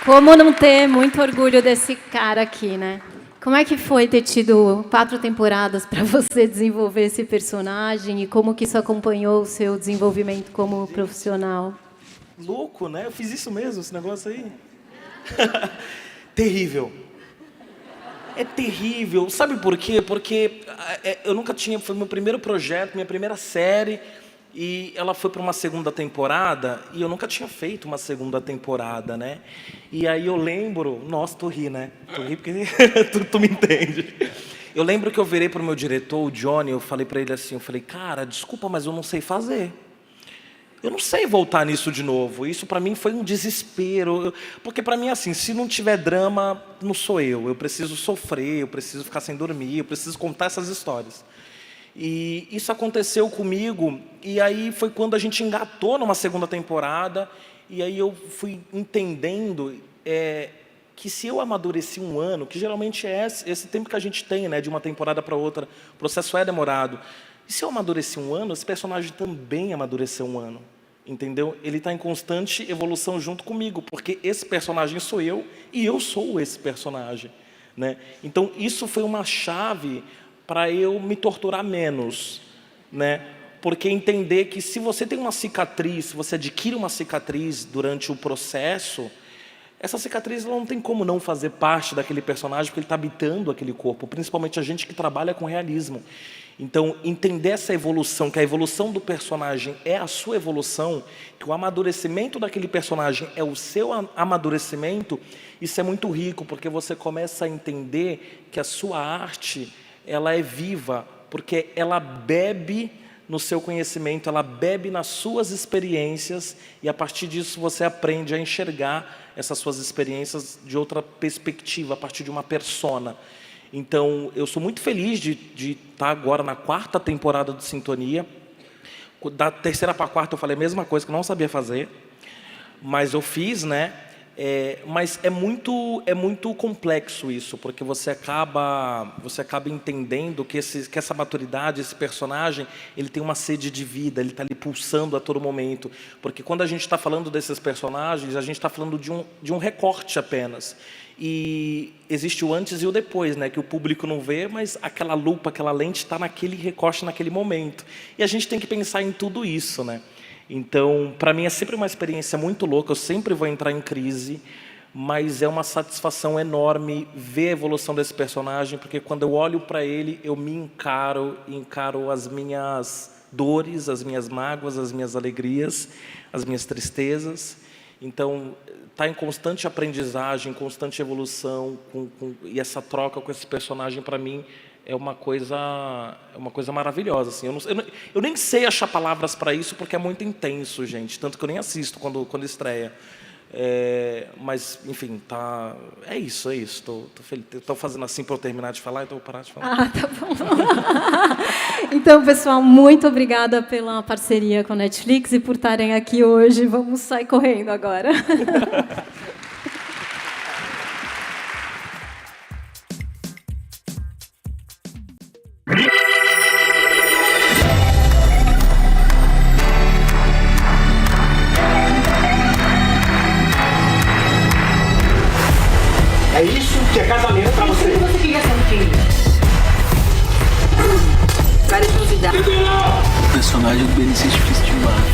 Speaker 13: Como não ter muito orgulho desse cara aqui, né? Como é que foi ter tido 4 temporadas para você desenvolver esse personagem e como que isso acompanhou o seu desenvolvimento como profissional?
Speaker 16: Louco, né? Eu fiz isso mesmo, esse negócio aí. Terrível. É terrível. Sabe por quê? Porque eu nunca tinha... Foi meu primeiro projeto, minha primeira série... E ela foi para uma 2ª temporada e eu nunca tinha feito uma 2ª temporada, né? E aí eu lembro... Nossa, tu ri, né? Tu ri porque tu me entende. Eu lembro que eu virei para o meu diretor, o Johnny, eu falei para ele assim, eu falei, cara, desculpa, mas eu não sei fazer. Eu não sei voltar nisso de novo. Isso para mim foi um desespero. Porque para mim, assim, se não tiver drama, não sou eu. Eu preciso sofrer, eu preciso ficar sem dormir, eu preciso contar essas histórias. E isso aconteceu comigo, e aí foi quando a gente engatou numa 2ª temporada, e aí eu fui entendendo que se eu amadureci um ano, que geralmente é esse tempo que a gente tem, né, de uma temporada para outra, o processo é demorado, e se eu amadureci um ano, esse personagem também amadureceu um ano, entendeu? Ele está em constante evolução junto comigo, porque esse personagem sou eu, e eu sou esse personagem, né? Então isso foi uma chave para eu me torturar menos, né? Porque entender que se você tem uma cicatriz, se você adquire uma cicatriz durante o processo, essa cicatriz ela não tem como não fazer parte daquele personagem, porque ele está habitando aquele corpo, principalmente a gente que trabalha com realismo. Então, entender essa evolução, que a evolução do personagem é a sua evolução, que o amadurecimento daquele personagem é o seu amadurecimento, isso é muito rico, porque você começa a entender que a sua arte... ela é viva, porque ela bebe no seu conhecimento, ela bebe nas suas experiências, e a partir disso você aprende a enxergar essas suas experiências de outra perspectiva, a partir de uma persona. Então, eu sou muito feliz de estar agora na 4ª temporada de Sintonia. Da 3ª para a 4ª eu falei a mesma coisa, que eu não sabia fazer, mas eu fiz, né? Mas é muito complexo isso, porque você acaba entendendo que essa maturidade, esse personagem, ele tem uma sede de vida, ele está ali pulsando a todo momento. Porque quando a gente está falando desses personagens, a gente está falando de um recorte apenas. E existe o antes e o depois, né, que o público não vê, mas aquela lupa, aquela lente está naquele recorte, naquele momento. E a gente tem que pensar em tudo isso, né? Então, para mim é sempre uma experiência muito louca, eu sempre vou entrar em crise, mas é uma satisfação enorme ver a evolução desse personagem, porque quando eu olho para ele, eu me encaro as minhas dores, as minhas mágoas, as minhas alegrias, as minhas tristezas. Então, está em constante aprendizagem, constante evolução, e essa troca com esse personagem, para mim, é uma coisa maravilhosa. Assim. Eu nem sei achar palavras para isso, porque é muito intenso, gente. Tanto que eu nem assisto quando estreia. Mas, enfim, é isso. Estou feliz. Estou fazendo assim para eu terminar de falar, então eu vou parar de falar.
Speaker 13: Tá bom. Então, pessoal, muito obrigada pela parceria com a Netflix e por estarem aqui hoje. Vamos sair correndo agora.
Speaker 12: É isso que é casamento pra você.
Speaker 19: Você queria ser um filho? Várias novidades.
Speaker 17: O personagem do Benício é difícil demais.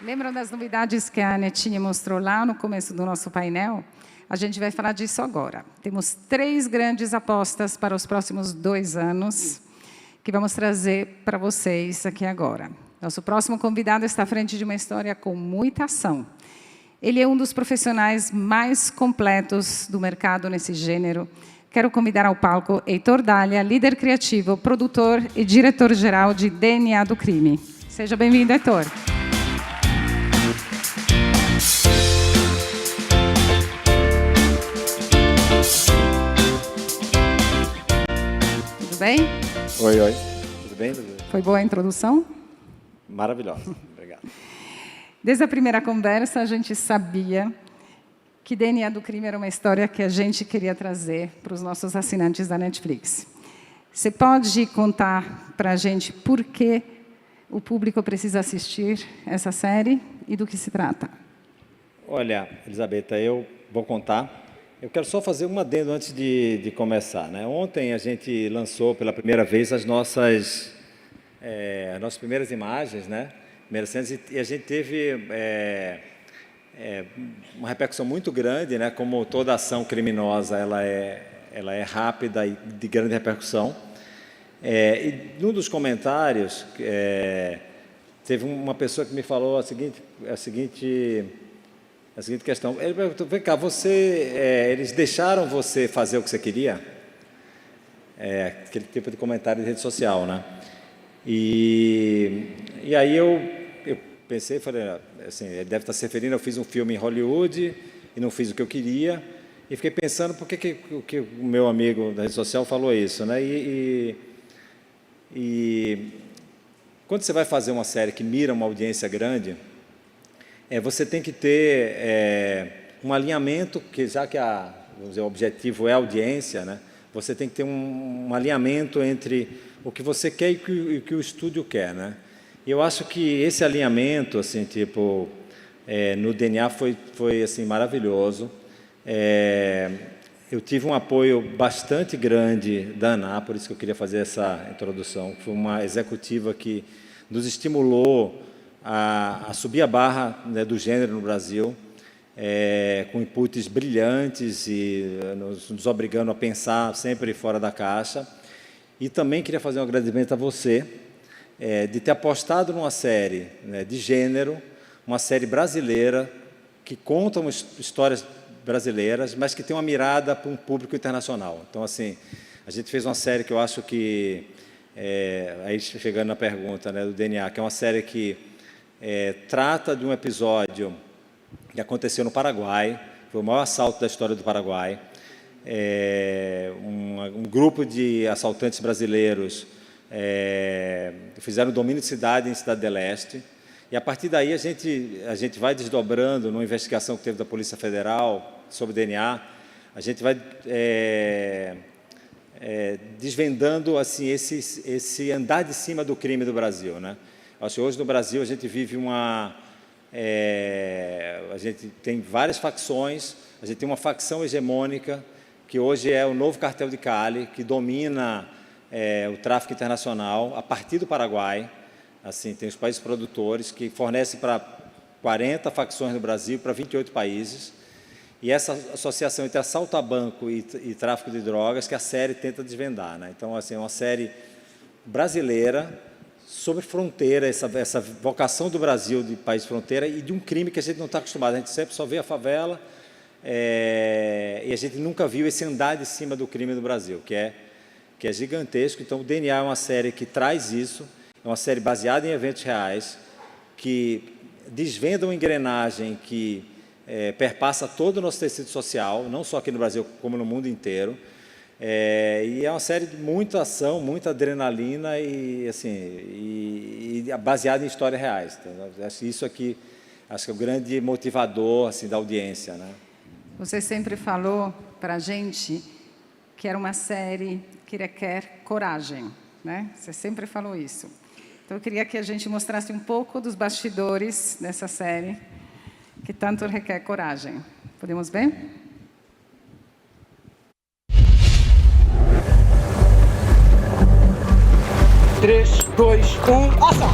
Speaker 7: Lembram das novidades que a Netinha mostrou lá no começo do nosso painel? A gente vai falar disso agora. Temos 3 grandes apostas para os próximos 2 anos que vamos trazer para vocês aqui agora. Nosso próximo convidado está à frente de uma história com muita ação. Ele é um dos profissionais mais completos do mercado nesse gênero. Quero convidar ao palco Heitor Dália, líder criativo, produtor e diretor-geral de DNA do Crime. Seja bem-vindo, Heitor. Tudo bem?
Speaker 21: Oi. Tudo bem?
Speaker 7: Foi boa a introdução?
Speaker 21: Maravilhosa. Obrigado.
Speaker 7: Desde a primeira conversa, a gente sabia que DNA do Crime era uma história que a gente queria trazer para os nossos assinantes da Netflix. Você pode contar para a gente por que o público precisa assistir essa série e do que se trata?
Speaker 21: Olha, Elisabetta, eu vou contar. Eu quero só fazer um adendo antes de começar, né? Ontem a gente lançou pela primeira vez as nossas primeiras imagens, né? Primeiras cenas, e a gente teve uma repercussão muito grande, né? Como toda ação criminosa, ela é rápida e de grande repercussão. E num dos comentários, teve uma pessoa que me falou a seguinte questão. Ele perguntou: vem cá, eles deixaram você fazer o que você queria? Aquele tipo de comentário de rede social, né? E aí eu pensei, falei, assim, ele deve estar se referindo, eu fiz um filme em Hollywood e não fiz o que eu queria, e fiquei pensando por que o meu amigo da rede social falou isso, né? E quando você vai fazer uma série que mira uma audiência grande, você tem que ter um alinhamento, que já que vamos dizer, o objetivo é a audiência, né? Você tem que ter um alinhamento entre o que você quer e o que o estúdio quer, né? E eu acho que esse alinhamento, assim, tipo, no DNA foi assim, maravilhoso. Eu tive um apoio bastante grande da ANA, por isso que eu queria fazer essa introdução. Foi uma executiva que nos estimulou a subir a barra, né, do gênero no Brasil, com inputs brilhantes e nos obrigando a pensar sempre fora da caixa. E também queria fazer um agradecimento a você, de ter apostado numa série, né, de gênero, uma série brasileira, que conta histórias brasileiras, mas que tem uma mirada para um público internacional. Então, assim, a gente fez uma série que eu acho que, aí chegando na pergunta, né, do DNA, que é uma série que trata de um episódio que aconteceu no Paraguai, Foi o maior assalto da história do Paraguai. Um grupo de assaltantes brasileiros fizeram domínio de cidade em Cidade del Este. E, a partir daí, a gente vai desdobrando numa investigação que teve da Polícia Federal sobre DNA, a gente vai desvendando assim, esse andar de cima do crime do Brasil, né? Acho que hoje no Brasil a gente vive a gente tem várias facções, a gente tem uma facção hegemônica, que hoje é o novo cartel de Cali, que domina o tráfico internacional a partir do Paraguai. Assim, tem os países produtores que fornecem para 40 facções no Brasil, para 28 países. E essa associação entre assalto a banco e tráfico de drogas que a série tenta desvendar, né? Então, assim, é uma série brasileira sobre fronteira, essa vocação do Brasil de país fronteira e de um crime que a gente não está acostumado. A gente sempre só vê a favela e a gente nunca viu esse andar de cima do crime do Brasil, que é gigantesco. Então, o DNA é uma série que traz isso. É uma série baseada em eventos reais, que desvenda uma engrenagem que perpassa todo o nosso tecido social, não só aqui no Brasil, como no mundo inteiro. E é uma série de muita ação, muita adrenalina e, assim, baseada em histórias reais. Então, isso aqui, acho que é o grande motivador assim, da audiência, né?
Speaker 7: Você sempre falou para a gente que era uma série que requer coragem, né? Você sempre falou isso. Então, eu queria que a gente mostrasse um pouco dos bastidores dessa série, que tanto requer coragem. Podemos ver?
Speaker 12: Três, dois, ação!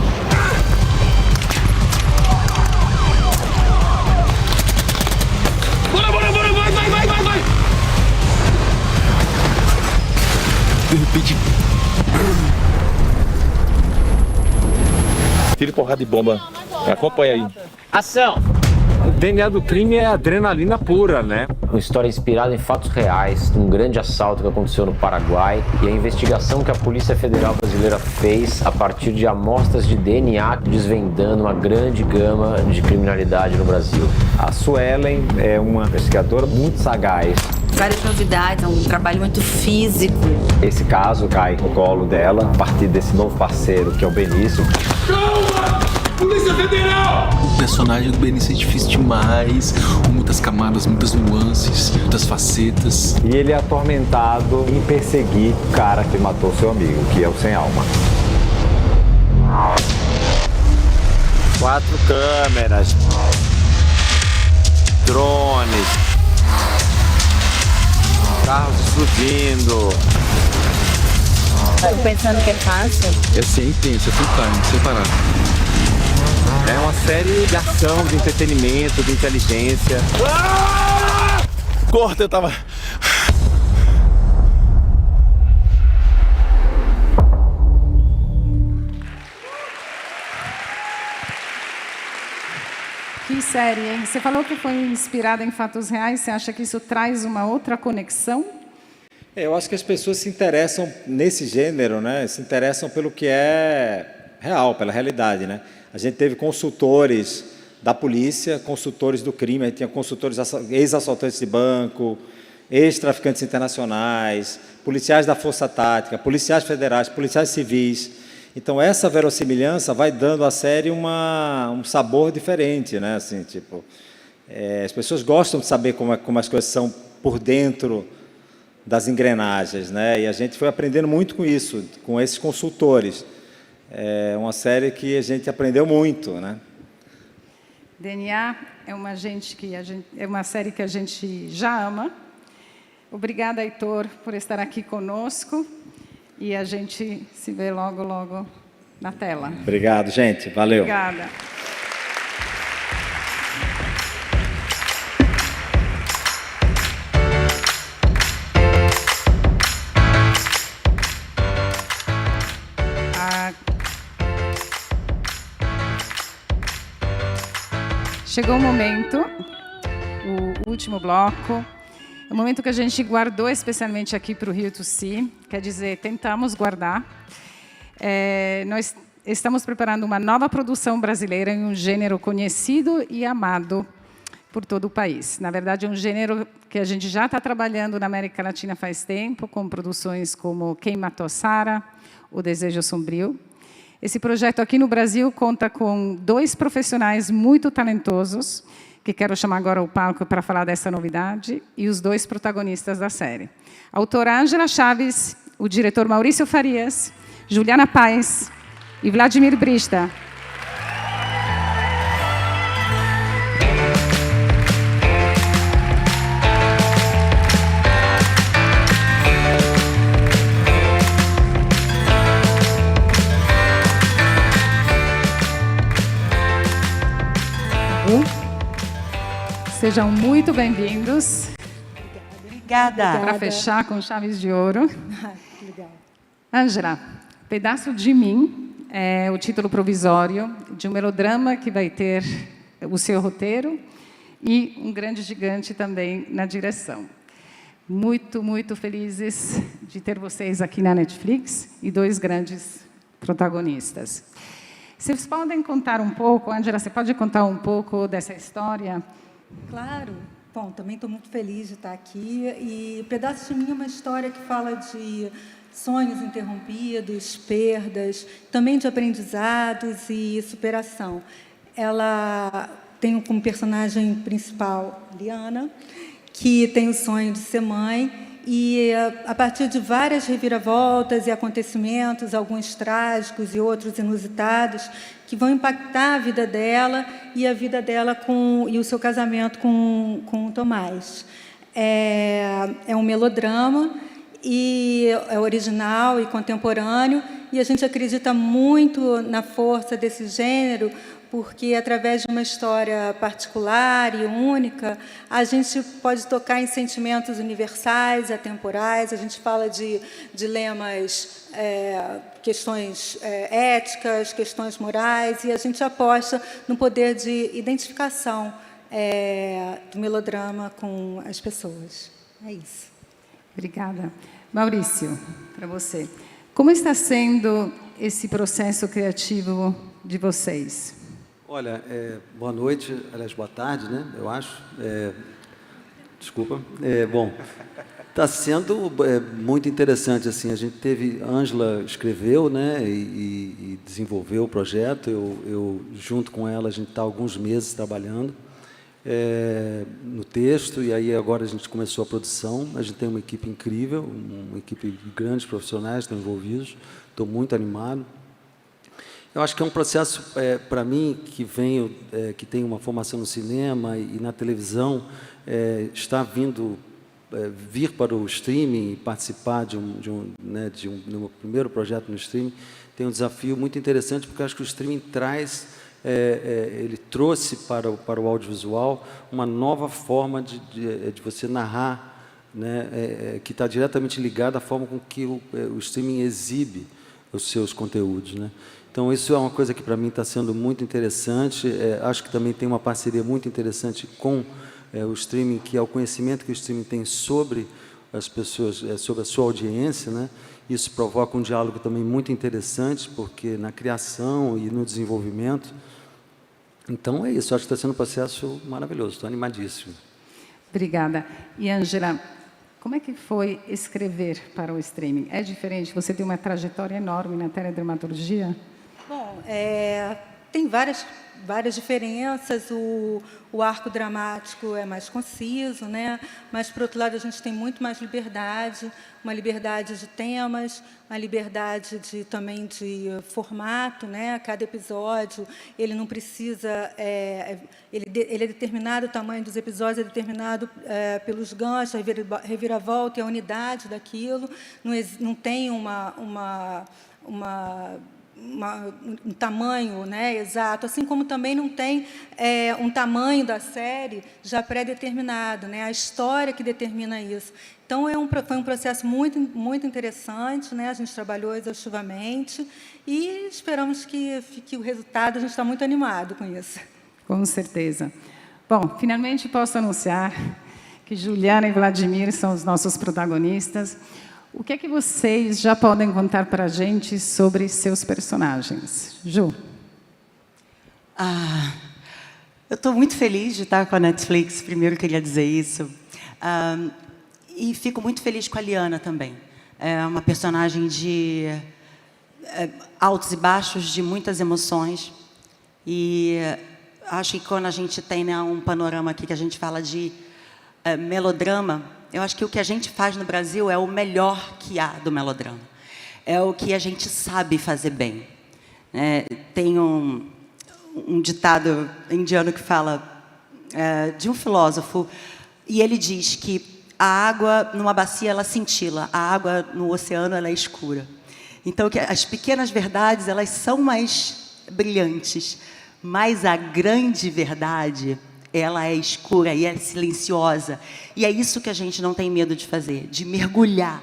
Speaker 12: Bora, vai!
Speaker 20: De repente... Tiro porrada de bomba. Acompanha aí.
Speaker 3: Ação!
Speaker 21: O DNA do crime é adrenalina pura, né?
Speaker 3: Uma história inspirada em fatos reais, de um grande assalto que aconteceu no Paraguai e a investigação que a Polícia Federal Brasileira fez a partir de amostras de DNA desvendando uma grande gama de criminalidade no Brasil.
Speaker 21: A Suelen é uma investigadora muito sagaz.
Speaker 4: Várias novidades, é um trabalho muito físico.
Speaker 21: Esse caso cai no colo dela a partir desse novo parceiro, que é o Benício.
Speaker 12: Calma! Polícia Federal!
Speaker 20: O personagem do Benício é difícil demais, com muitas camadas, muitas nuances, muitas facetas.
Speaker 21: E ele é atormentado em perseguir o cara que matou seu amigo, que é o Sem Alma. 4 câmeras, drones, carros explodindo.
Speaker 4: Tô pensando que é fácil.
Speaker 20: Essa é intensa, full time, sem parar.
Speaker 21: É uma série de ação, de entretenimento, de inteligência.
Speaker 20: Corta, eu tava...
Speaker 7: Que série, hein? Você falou que foi inspirada em fatos reais. Você acha que isso traz uma outra conexão?
Speaker 21: Eu acho que as pessoas se interessam nesse gênero, né? Se interessam pelo que é real, pela realidade, né? A gente teve consultores da polícia, consultores do crime, a gente tinha consultores ex-assaltantes de banco, ex-traficantes internacionais, policiais da Força Tática, policiais federais, policiais civis. Então, essa verossimilhança vai dando à série um sabor diferente, né? Assim, tipo, as pessoas gostam de saber como as coisas são por dentro das engrenagens, né? E a gente foi aprendendo muito com isso, com esses consultores. É uma série que a gente aprendeu muito, né?
Speaker 7: DNA é uma série que a gente já ama. Obrigada, Heitor, por estar aqui conosco. E a gente se vê logo, logo na tela.
Speaker 21: Obrigado, gente. Valeu.
Speaker 7: Obrigada. Chegou o momento, o último bloco. É um momento que a gente guardou especialmente aqui para o Rio to See, quer dizer, tentamos guardar. Nós estamos preparando uma nova produção brasileira em um gênero conhecido e amado, por todo o país. Na verdade, é um gênero que a gente já está trabalhando na América Latina faz tempo, com produções como Quem Matou Sarah, O Desejo Sombrio. Esse projeto aqui no Brasil conta com 2 profissionais muito talentosos, que quero chamar agora ao palco para falar dessa novidade, e os 2 protagonistas da série. A autora Ângela Chaves, o diretor Maurício Farias, Juliana Paes e Vladimir Brista. Sejam muito bem-vindos.
Speaker 2: Obrigada.
Speaker 7: Para fechar com chaves de ouro. Ângela, Pedaço de Mim é o título provisório de um melodrama que vai ter o seu roteiro e um grande gigante também na direção. Muito, muito felizes de ter vocês aqui na Netflix e 2 grandes protagonistas. Vocês podem contar um pouco, Ângela, você pode contar um pouco dessa história?
Speaker 2: Claro. Bom, também estou muito feliz de estar aqui. E Pedaço de Mim é uma história que fala de sonhos interrompidos, perdas, também de aprendizados e superação. Ela tem como personagem principal Liana, que tem o sonho de ser mãe, e a partir de várias reviravoltas e acontecimentos, alguns trágicos e outros inusitados, que vão impactar a vida dela e a vida dela e o seu casamento com o Tomás. É um melodrama, e é original e contemporâneo, e a gente acredita muito na força desse gênero, porque, através de uma história particular e única, a gente pode tocar em sentimentos universais, atemporais. A gente fala de dilemas, questões éticas, questões morais, e a gente aposta no poder de identificação do melodrama com as pessoas. É isso.
Speaker 7: Obrigada. Maurício, para você. Como está sendo esse processo criativo de vocês?
Speaker 6: Olha, boa noite, aliás, boa tarde, né? Eu acho. Desculpa. Bom, está sendo muito interessante, assim. A gente teve, Ângela escreveu, né? E desenvolveu o projeto. Eu junto com ela, a gente está há alguns meses trabalhando no texto, e aí agora a gente começou a produção. A gente tem uma equipe incrível, uma equipe de grandes profissionais que estão envolvidos. Estou muito animado. Eu acho que é um processo, para mim, que tem uma formação no cinema e na televisão, está vir para o streaming e participar de um meu primeiro projeto no streaming, tem um desafio muito interessante, porque eu acho que o streaming ele trouxe para o audiovisual uma nova forma de você narrar, né, que está diretamente ligada à forma com que o streaming exibe os seus conteúdos, né? Então, isso é uma coisa que, para mim, está sendo muito interessante. Acho que também tem uma parceria muito interessante com o streaming, que é o conhecimento que o streaming tem sobre as pessoas, sobre a sua audiência, né? Isso provoca um diálogo também muito interessante, porque na criação e no desenvolvimento. Então, é isso. Acho que está sendo um processo maravilhoso. Estou animadíssimo.
Speaker 7: Obrigada. E, Ângela, como é que foi escrever para o streaming? É diferente? Você tem uma trajetória enorme na teledramaturgia?
Speaker 2: Bom, tem várias diferenças. O arco dramático é mais conciso, né? Mas, por outro lado, a gente tem muito mais liberdade, uma liberdade de temas, uma liberdade também de formato, né? Cada episódio, ele não precisa... ele é determinado, o tamanho dos episódios é determinado pelos ganchos, a reviravolta e a unidade daquilo. Não tem um tamanho, né, exato, assim como também não tem um tamanho da série já pré-determinado, né, a história que determina isso. Então, foi um processo muito, muito interessante, né, a gente trabalhou exaustivamente e esperamos que fique o resultado, a gente está muito animado com isso.
Speaker 7: Com certeza. Bom, finalmente posso anunciar que Juliana e Vladimir são os nossos protagonistas. O que é que vocês já podem contar para a gente sobre seus personagens? Ju?
Speaker 5: Eu estou muito feliz de estar com a Netflix, primeiro queria dizer isso. E fico muito feliz com a Liana também. É uma personagem de altos e baixos, de muitas emoções. E acho que quando a gente tem, né, um panorama aqui que a gente fala de melodrama, eu acho que o que a gente faz no Brasil é o melhor que há do melodrama. É o que a gente sabe fazer bem. Tem um ditado indiano que fala de um filósofo, e ele diz que a água numa bacia ela cintila, a água no oceano ela é escura. Então que as pequenas verdades elas são mais brilhantes, mas a grande verdade ela é escura e é silenciosa. E é isso que a gente não tem medo de fazer, de mergulhar,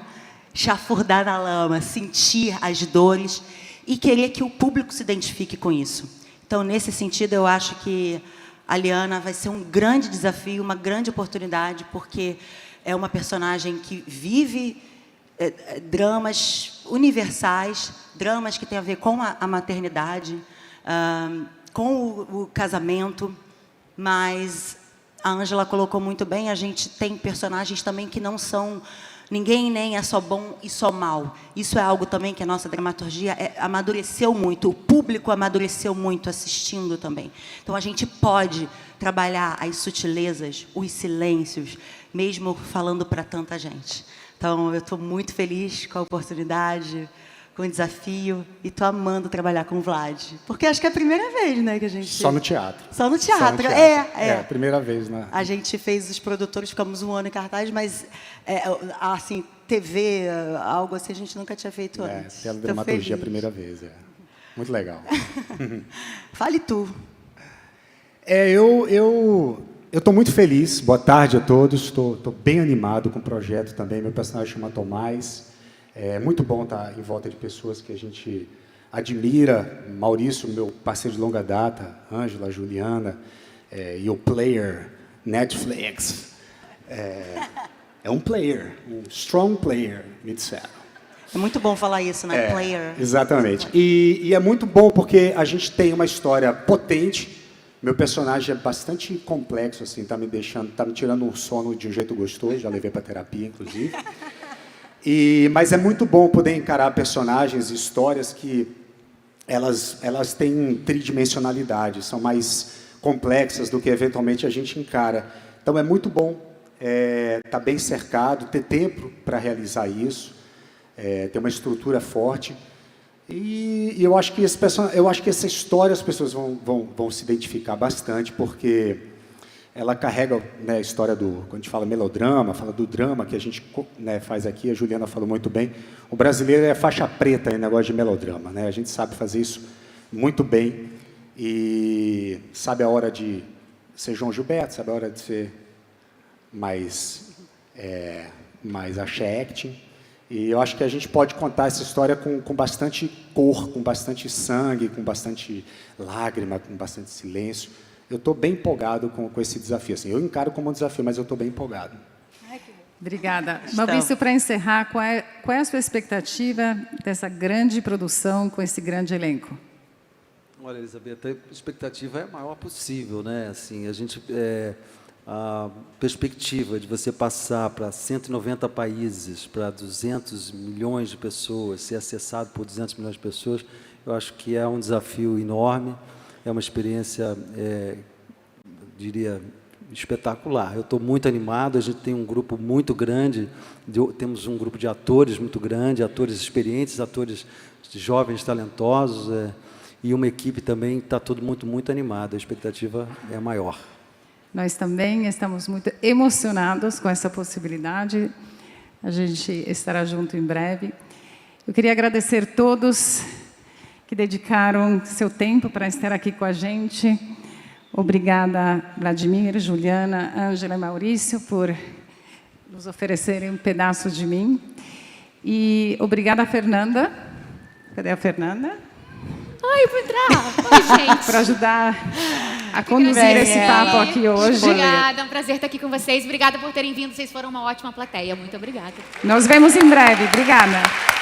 Speaker 5: chafurdar na lama, sentir as dores e querer que o público se identifique com isso. Então, nesse sentido, eu acho que a Liana vai ser um grande desafio, uma grande oportunidade, porque é uma personagem que vive dramas universais, dramas que têm a ver com a maternidade, com o casamento, mas a Ângela colocou muito bem, a gente tem personagens também que não são... Ninguém nem é só bom e só mal. Isso é algo também que a nossa dramaturgia amadureceu muito, o público amadureceu muito assistindo também. Então, a gente pode trabalhar as sutilezas, os silêncios, mesmo falando para tanta gente. Então, eu estou muito feliz com a oportunidade, com o desafio, e estou amando trabalhar com o Vlad. Porque acho que é a primeira vez, né, que a gente...
Speaker 9: Só no teatro.
Speaker 5: Só no teatro. Só no teatro.
Speaker 9: É a primeira vez, né?
Speaker 5: A gente fez os produtores, ficamos um ano em cartaz, mas, assim, TV, algo assim, a gente nunca tinha feito antes.
Speaker 9: Teledramaturgia a primeira vez, Muito legal.
Speaker 5: Fale tu.
Speaker 9: Eu estou muito feliz. Boa tarde a todos. Estou bem animado com o projeto também. Meu personagem chama Tomás. É muito bom estar em volta de pessoas que a gente admira. Maurício, meu parceiro de longa data, Ângela, Juliana, e o player, Netflix. É um player, um strong player, me disseram.
Speaker 5: É muito bom falar isso, né? Player.
Speaker 9: Exatamente. E é muito bom porque a gente tem uma história potente. Meu personagem é bastante complexo, assim, tá me tirando um sono de um jeito gostoso, já levei para terapia, inclusive. Mas é muito bom poder encarar personagens e histórias que elas têm tridimensionalidade, são mais complexas do que eventualmente a gente encara. Então é muito bom estar bem cercado, ter tempo para realizar isso, ter uma estrutura forte. E eu acho que essa história as pessoas vão se identificar bastante, porque ela carrega, né, a história quando a gente fala melodrama, fala do drama que a gente, né, faz aqui, a Juliana falou muito bem. O brasileiro é faixa preta em negócio de melodrama, né? A gente sabe fazer isso muito bem e sabe a hora de ser João Gilberto, sabe a hora de ser mais axé acting. E eu acho que a gente pode contar essa história com bastante cor, com bastante sangue, com bastante lágrima, com bastante silêncio. Eu estou bem empolgado com esse desafio. Assim, eu encaro como um desafio, mas eu estou bem empolgado.
Speaker 7: Obrigada. Maurício, para encerrar, qual é a sua expectativa dessa grande produção com esse grande elenco?
Speaker 6: Olha, Elisabetta, a expectativa é a maior possível, né? Assim, a perspectiva de você passar para 190 países, para 200 milhões de pessoas, ser acessado por 200 milhões de pessoas, eu acho que é um desafio enorme. É uma experiência, diria, espetacular. Eu estou muito animado, a gente tem um grupo muito grande, temos um grupo de atores muito grande, atores experientes, atores jovens, talentosos, e uma equipe também, está todo mundo muito animado, a expectativa é maior.
Speaker 7: Nós também estamos muito emocionados com essa possibilidade, a gente estará junto em breve. Eu queria agradecer todos que dedicaram seu tempo para estar aqui com a gente. Obrigada, Vladimir, Juliana, Ângela e Maurício, por nos oferecerem um pedaço de mim. E obrigada a Fernanda. Cadê a Fernanda?
Speaker 28: Oi, vou entrar. Oi, gente.
Speaker 7: Para ajudar a conduzir esse papo aqui hoje.
Speaker 28: Obrigada, é um prazer estar aqui com vocês. Obrigada por terem vindo, vocês foram uma ótima plateia. Muito obrigada.
Speaker 7: Nos vemos em breve. Obrigada.